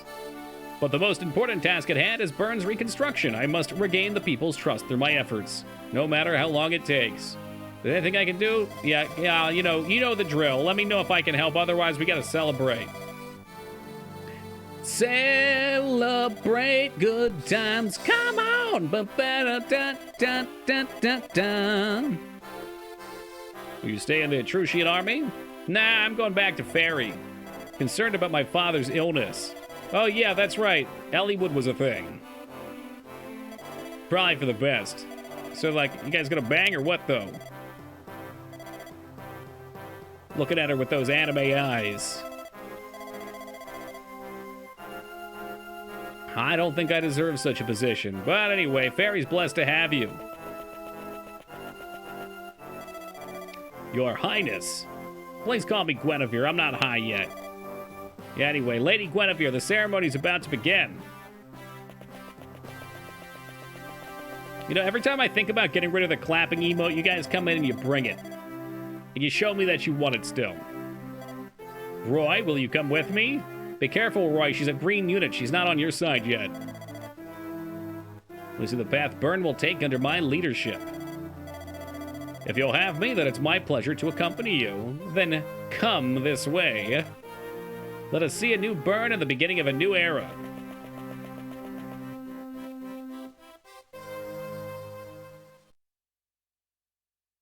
But the most important task at hand is Bern's reconstruction. I must regain the people's trust through my efforts, no matter how long it takes. Is there anything I can do? Yeah, you know the drill. Let me know if I can help. Otherwise, we gotta celebrate. Celebrate good times. Come on. Will you stay in the Etrusian army? Nah, I'm going back to Fairy. Concerned about my father's illness. Oh yeah, that's right. Elliewood was a thing. Probably for the best. So, like, you guys gonna bang or what, though? Looking at her with those anime eyes. I don't think I deserve such a position. But anyway, Fairy's blessed to have you. Your Highness. Please call me Guinevere. I'm not high yet. Yeah, anyway, Lady Guinevere, the ceremony's about to begin. You know, every time I think about getting rid of the clapping emote, you guys come in and you bring it. And you show me that you want it still. Roy, will you come with me? Be careful, Roy. She's a green unit. She's not on your side yet. We see the path Bern will take under my leadership. If you'll have me, then it's my pleasure to accompany you. Then come this way. Let us see a new Bern and the beginning of a new era.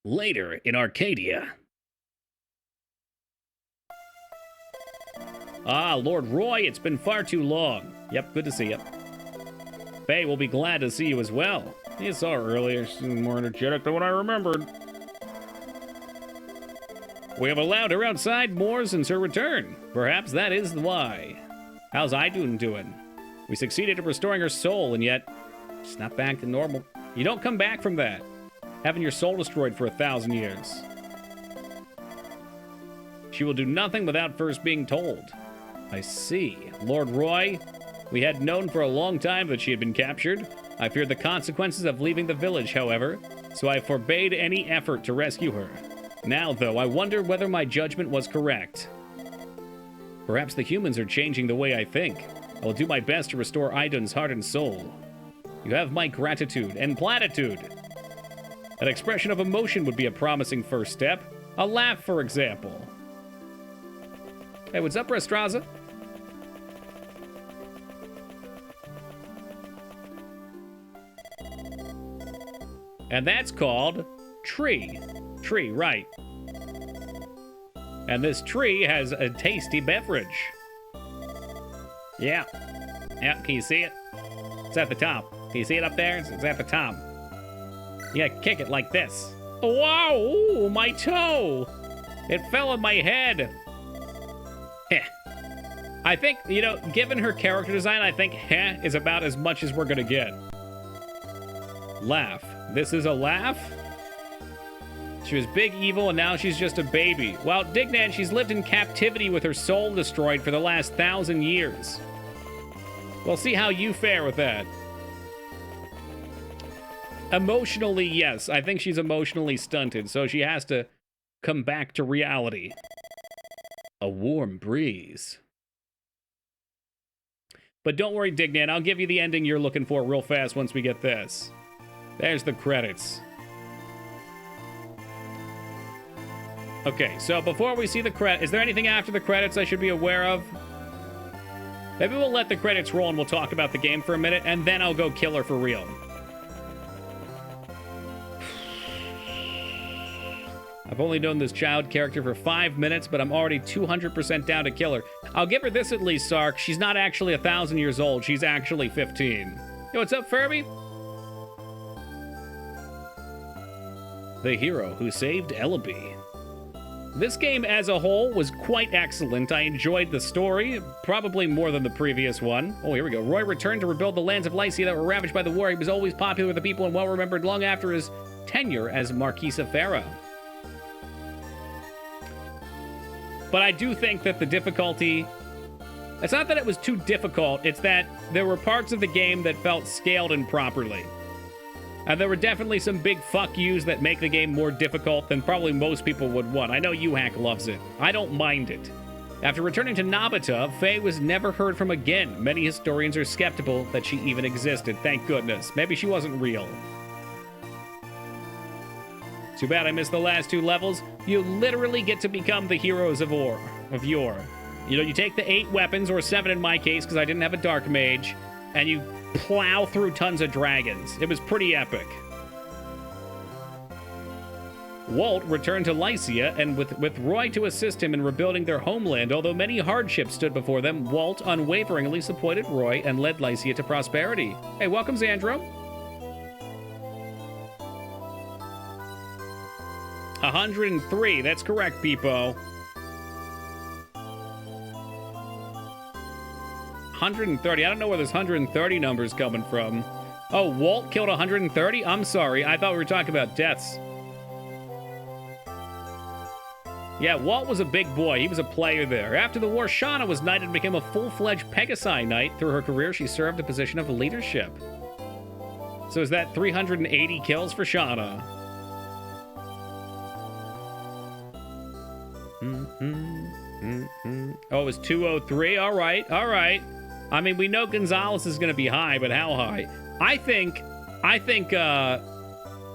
Later in Arcadia. Ah, Lord Roy, it's been far too long. Yep, good to see you. Faye will be glad to see you as well. You saw her earlier. She's more energetic than what I remembered. We have allowed her outside more since her return. Perhaps that is why. How's Idun doing? We succeeded in restoring her soul, and yet she's not back to normal. You don't come back from that. having your soul destroyed for 1,000 years. She will do nothing without first being told. I see. Lord Roy, we had known for a long time that she had been captured. I feared the consequences of leaving the village, however, so I forbade any effort to rescue her. Now, though, I wonder whether my judgment was correct. Perhaps the humans are changing the way I think. I will do my best to restore Idun's heart and soul. You have my gratitude and platitude. An expression of emotion would be a promising first step. A laugh, for example. Hey, what's up, Restraza? And that's called tree. Tree, right. And this tree has a tasty beverage. Yeah. Yeah, can you see it? It's at the top. Can you see it up there? It's at the top. Yeah, kick it like this. Wow, ooh, my toe. It fell on my head. Heh. I think, you know, given her character design, I think heh is about as much as we're gonna get. Laugh. This is a laugh? She was big evil and now she's just a baby. Well, Dignan, she's lived in captivity with her soul destroyed for the last 1,000 years. We'll see how you fare with that. Emotionally, yes. I think she's emotionally stunted, so she has to come back to reality. A warm breeze. But don't worry, Dignan. I'll give you the ending you're looking for real fast once we get this. There's the credits. Okay, so before we see the credits, is there anything after the credits I should be aware of? Maybe we'll let the credits roll and we'll talk about the game for a minute, and then I'll go kill her for real. I've only known this child character for 5 minutes, but I'm already 200% down to kill her. I'll give her this at least, Sark. She's not actually 1,000 years old. She's actually 15. Yo, what's up, Furby? The hero who saved Ellaby. This game as a whole was quite excellent. I enjoyed the story, probably more than the previous one. Oh, here we go. Roy returned to rebuild the lands of Lycia that were ravaged by the war. He was always popular with the people and well-remembered long after his tenure as Marquis of Farah. But I do think that the difficulty... It's not that it was too difficult, it's that there were parts of the game that felt scaled improperly. And there were definitely some big fuck yous that make the game more difficult than probably most people would want. I know UHack loves it. I don't mind it. After returning to Nabata, Faye was never heard from again. Many historians are skeptical that she even existed, thank goodness. Maybe she wasn't real. Too bad I missed the last 2 levels. You literally get to become the heroes of yore. You know, you take the 8 weapons, or 7 in my case, because I didn't have a Dark Mage, and you plow through tons of dragons. It was pretty epic. Walt returned to Lycia, and with Roy to assist him in rebuilding their homeland, although many hardships stood before them, Walt unwaveringly supported Roy and led Lycia to prosperity. Hey, welcome, Xandro. 103, that's correct, Peepo. 130, I don't know where this 130 number's coming from. Oh, Walt killed 130? I'm sorry, I thought we were talking about deaths. Yeah, Walt was a big boy. He was a player there. After the war, Shauna was knighted and became a full-fledged Pegasi knight. Through her career, she served the position of leadership. So is that 380 kills for Shauna? Oh, it was 203? All right, all right. I mean, we know Gonzalez is going to be high, but how high? I think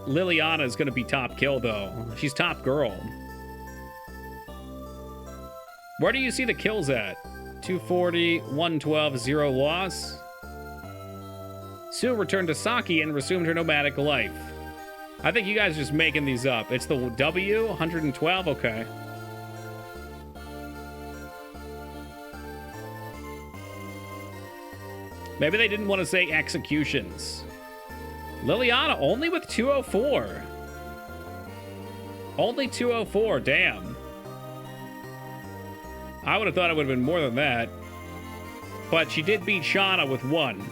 Liliana is going to be top kill, though. She's top girl. Where do you see the kills at? 240, 112, 0 loss. Sue returned to Saki and resumed her nomadic life. I think you guys are just making these up. It's the W, 112, okay. Maybe they didn't want to say executions. Liliana only with 204. Only 204, damn. I would have thought it would have been more than that. But she did beat Shauna with 1.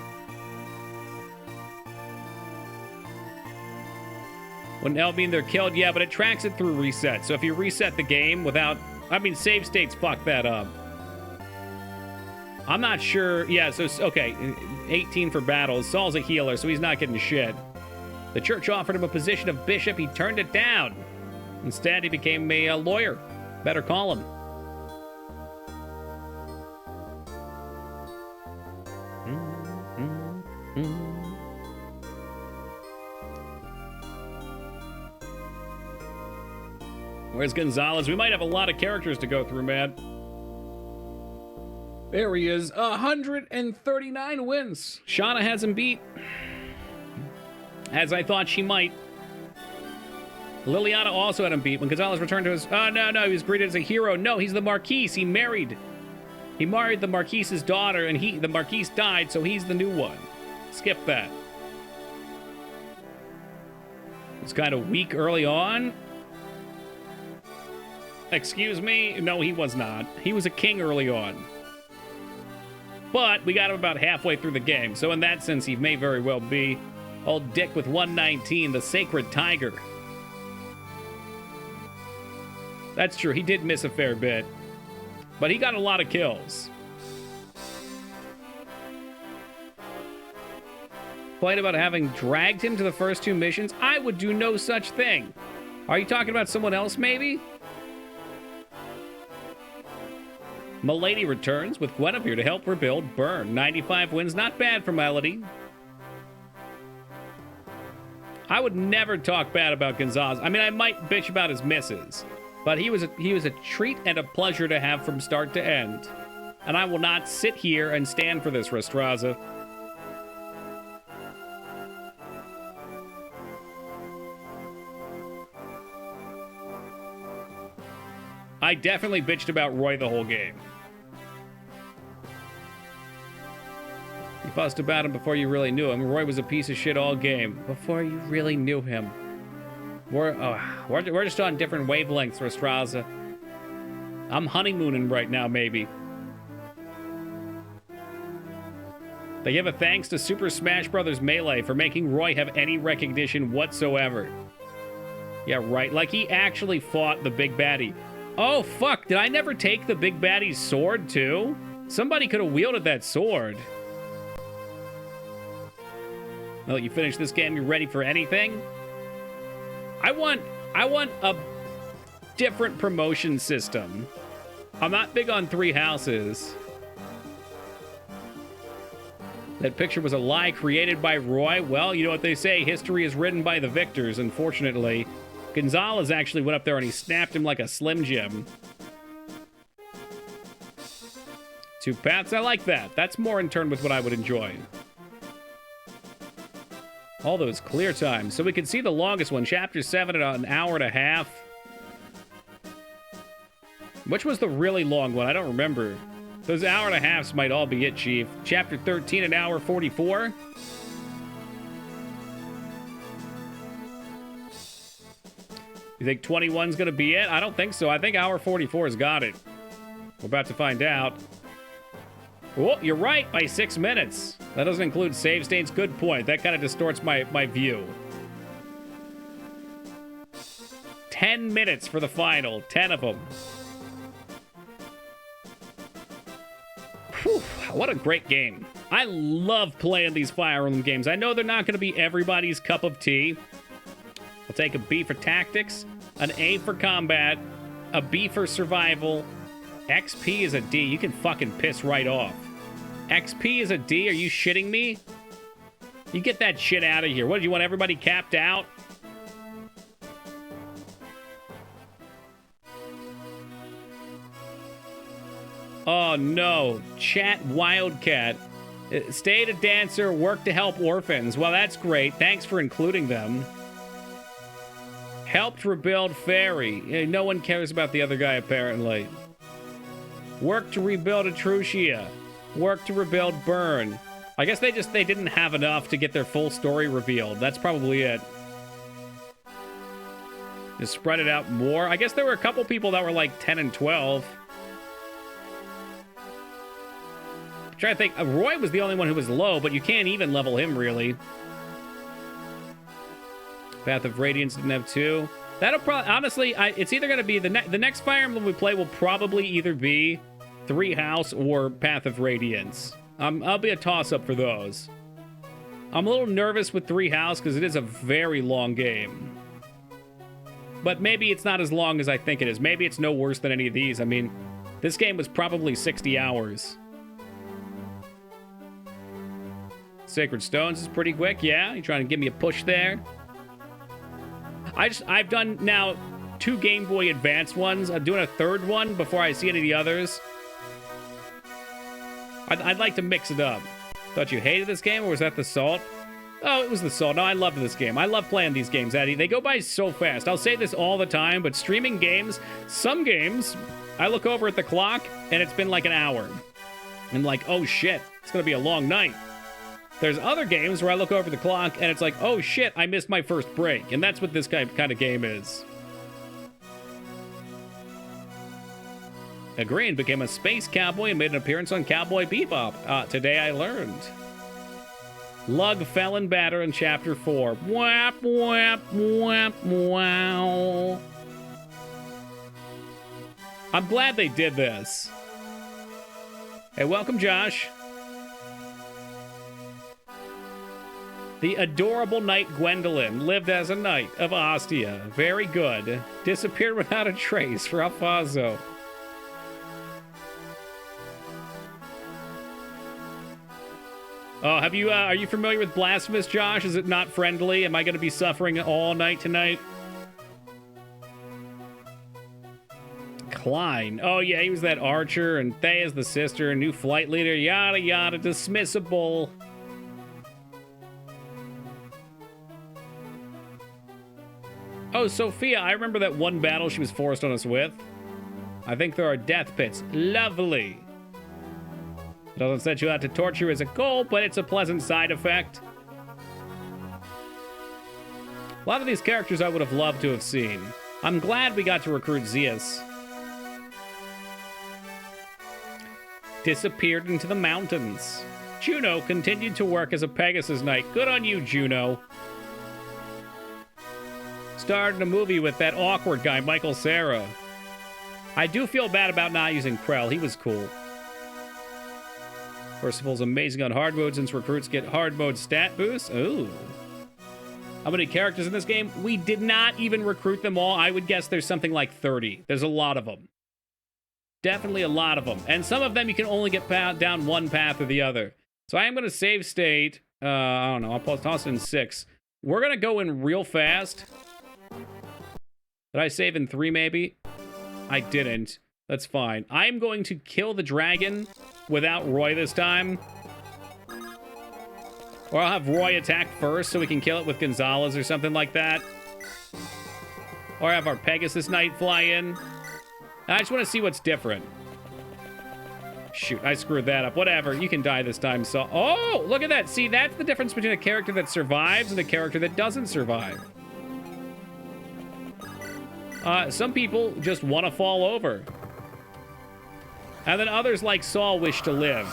Wouldn't L mean they're killed? Yeah, but it tracks it through reset. So if you reset the game without... I mean, save states fuck that up. I'm not sure. Yeah, so, okay. 18 for battles. Saul's a healer, so he's not getting shit. The church offered him a position of bishop. He turned it down. Instead, he became a lawyer. Better call him. Where's Gonzalez? We might have a lot of characters to go through, man. There he is. 139 wins. Shauna has him beat. As I thought she might. Liliana also had him beat. When Gonzalez returned to his... Oh, no, he was greeted as a hero. No, he's the Marquise. He married the Marquise's daughter, and the Marquise died, so he's the new one. Skip that. It's kind of weak early on. Excuse me? No, he was not. He was a king early on. But we got him about halfway through the game, so in that sense, he may very well be old Dick with 119, the Sacred Tiger. That's true. He did miss a fair bit. But he got a lot of kills. Complained about having dragged him to the first 2 missions? I would do no such thing. Are you talking about someone else, maybe? Milady returns with Guinevere to help rebuild Burn. 95 wins. Not bad for Melody. I would never talk bad about Gonzalez. I mean, I might bitch about his misses. But he was a treat and a pleasure to have from start to end. And I will not sit here and stand for this, Restraza. I definitely bitched about Roy the whole game. You fussed about him before you really knew him. Roy was a piece of shit all game. Before you really knew him. We're just on different wavelengths, Restraza. I'm honeymooning right now, maybe. They give a thanks to Super Smash Bros. Melee for making Roy have any recognition whatsoever. Yeah, right. Like, he actually fought the big baddie. Oh, fuck. Did I never take the big baddie's sword, too? Somebody could have wielded that sword. Well, you finish this game, you're ready for anything? I want a different promotion system. I'm not big on 3 houses. That picture was a lie created by Roy. Well, you know what they say, history is written by the victors, unfortunately. Gonzalez actually went up there and he snapped him like a Slim Jim. 2 paths, I like that. That's more in turn with what I would enjoy. All those clear times. So we can see the longest one, Chapter 7 at an hour and a half. Which was the really long one? I don't remember. Those hour and a halves might all be it, Chief. Chapter 13, an hour 44. You think 21's gonna be it? I don't think so. I think hour 44's got it. We're about to find out. Oh, you're right, by 6 minutes. That doesn't include save states. Good point. That kind of distorts my view. 10 minutes for the final. 10 of them. Whew, what a great game. I love playing these Fire Emblem games. I know they're not going to be everybody's cup of tea. I'll take a B for tactics, an A for combat, a B for survival. XP is a D. You can fucking piss right off. XP is a D? Are you shitting me? You get that shit out of here. What, do you want everybody capped out? Oh no. Chat Wildcat. Stay to dancer, work to help orphans. Well, that's great. Thanks for including them. Helped rebuild Fairy. No one cares about the other guy, apparently. Work to rebuild Etrucia. Work to rebuild Burn. I guess they didn't have enough to get their full story revealed. That's probably it. Just spread it out more. I guess there were a couple people that were like 10 and 12. I'm trying to think. Roy was the only one who was low, but you can't even level him, really. Path of Radiance didn't have 2. That'll probably, honestly, it's either going to be the next Fire Emblem we play will probably either be 3 House or Path of Radiance. I'll be a toss-up for those. I'm a little nervous with 3 House because it is a very long game. But maybe it's not as long as I think it is. Maybe it's no worse than any of these. I mean, this game was probably 60 hours. Sacred Stones is pretty quick, yeah? You trying to give me a push there? I've done now 2 Game Boy Advance ones. I'm doing a 3rd one before I see any of the others. I'd like to mix it up. Thought you hated this game, or was that the salt? Oh, it was the salt. No, I loved this game. I love playing these games, Eddie. They go by so fast. I'll say this all the time, but streaming games, some games, I look over at the clock, and it's been like an hour. And like, oh shit, it's gonna be a long night. There's other games where I look over the clock and it's like, oh shit, I missed my first break. And that's what this kind of game is. Agreed became a space cowboy and made an appearance on Cowboy Bebop. Today I learned. Lug fell in batter in Chapter 4. Whap, whap, whap, wow. I'm glad they did this. Hey, welcome, Josh. The adorable knight Gwendolyn lived as a knight of Ostia. Very good. Disappeared without a trace for Alfonso. Oh, are you familiar with Blasphemous, Josh? Is it not friendly? Am I going to be suffering all night tonight? Klein. Oh, yeah, he was that archer, and Thea's the sister, new flight leader, yada, yada, dismissible. Oh, Sophia, I remember that one battle she was forced on us with. I think there are death pits. Lovely. It doesn't set you out to torture as a goal, but it's a pleasant side effect. A lot of these characters I would have loved to have seen. I'm glad we got to recruit Zeus. Disappeared into the mountains. Juno continued to work as a Pegasus Knight. Good on you, Juno. Starred in a movie with that awkward guy, Michael Cera. I do feel bad about not using Krell. He was cool. Percival's amazing on hard mode since recruits get hard mode stat boosts. Ooh. How many characters in this game? We did not even recruit them all. I would guess there's something like 30. There's a lot of them. Definitely a lot of them. And some of them you can only get down one path or the other. So I am going to save state. I don't know. I'll toss it in 6. We're going to go in real fast. Did I save in 3 maybe? I didn't. That's fine. I'm going to kill the dragon without Roy this time. Or I'll have Roy attack first so we can kill it with Gonzalez or something like that. Or have our Pegasus Knight fly in. I just want to see what's different. Shoot, I screwed that up. Whatever, you can die this time. So, oh, look at that. See, that's the difference between a character that survives and a character that doesn't survive. Some people just want to fall over. And then others, like Saul, wish to live.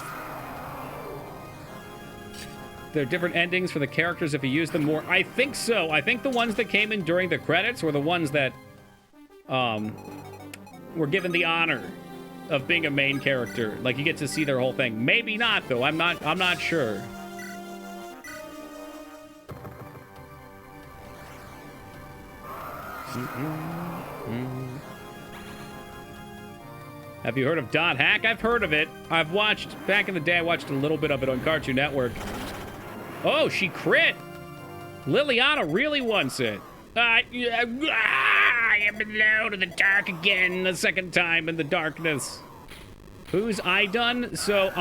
There are different endings for the characters if you use them more. I think so. I think the ones that came in during the credits were the ones that were given the honor of being a main character. Like, you get to see their whole thing. Maybe not, though. I'm not sure. Have you heard of Dot Hack? I've heard of it. I've watched, back in the day, I watched a little bit of it on Cartoon Network. Oh, she crit! Liliana really wants it. I am alone in the dark again, the second time in the darkness. Who's I done? So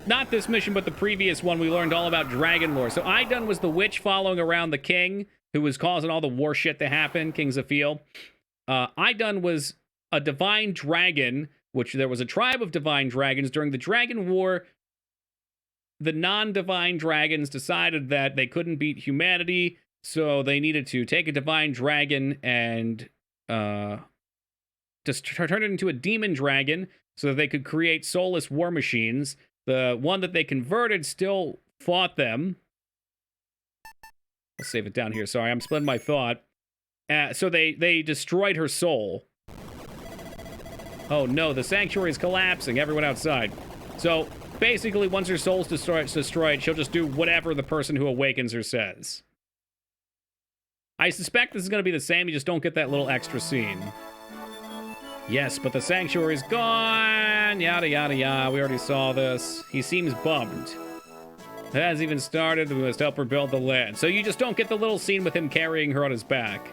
not this mission, but the previous one, we learned all about dragon lore. So I done was the witch following around the king, who was causing all the war shit to happen, King Zephiel. I done was a divine dragon, which there was a tribe of divine dragons during the Dragon War. The non-divine dragons decided that they couldn't beat humanity, so they needed to take a divine dragon and just turn it into a demon dragon so that they could create soulless war machines. The one that they converted still fought them. I'll save it down here. Sorry, I'm splitting my thought. So they destroyed her soul. Oh no, the sanctuary is collapsing. Everyone outside. So basically, once her soul's destroyed, she'll just do whatever the person who awakens her says. I suspect this is going to be the same. You just don't get that little extra scene. Yes, but the sanctuary's gone. Yada, yada, yada. We already saw this. He seems bummed. It hasn't even started. We must help her build the land. So you just don't get the little scene with him carrying her on his back.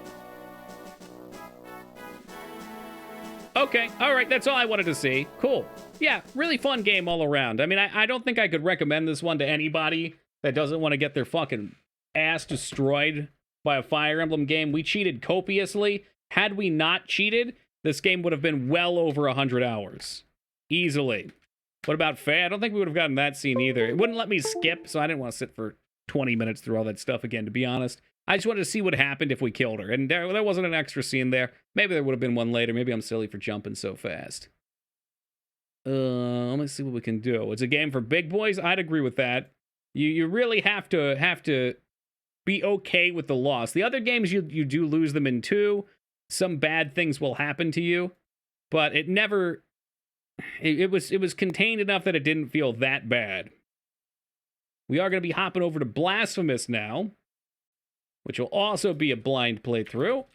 Okay, all right, that's all I wanted to see. Cool. Yeah, really fun game all around. I mean, I don't think I could recommend this one to anybody that doesn't want to get their fucking ass destroyed by a Fire Emblem game. We cheated copiously. Had we not cheated, this game would have been well over 100 hours. Easily. What about Faye? I don't think we would have gotten that scene either. It wouldn't let me skip, so I didn't want to sit for 20 minutes through all that stuff again, to be honest. I just wanted to see what happened if we killed her. And there wasn't an extra scene there. Maybe there would have been one later. Maybe I'm silly for jumping so fast. Let me see what we can do. It's a game for big boys. I'd agree with that. You really have to be okay with the loss. The other games, you do lose them in 2. Some bad things will happen to you. But it never... It was contained enough that it didn't feel that bad. We are going to be hopping over to Blasphemous now, which will also be a blind playthrough.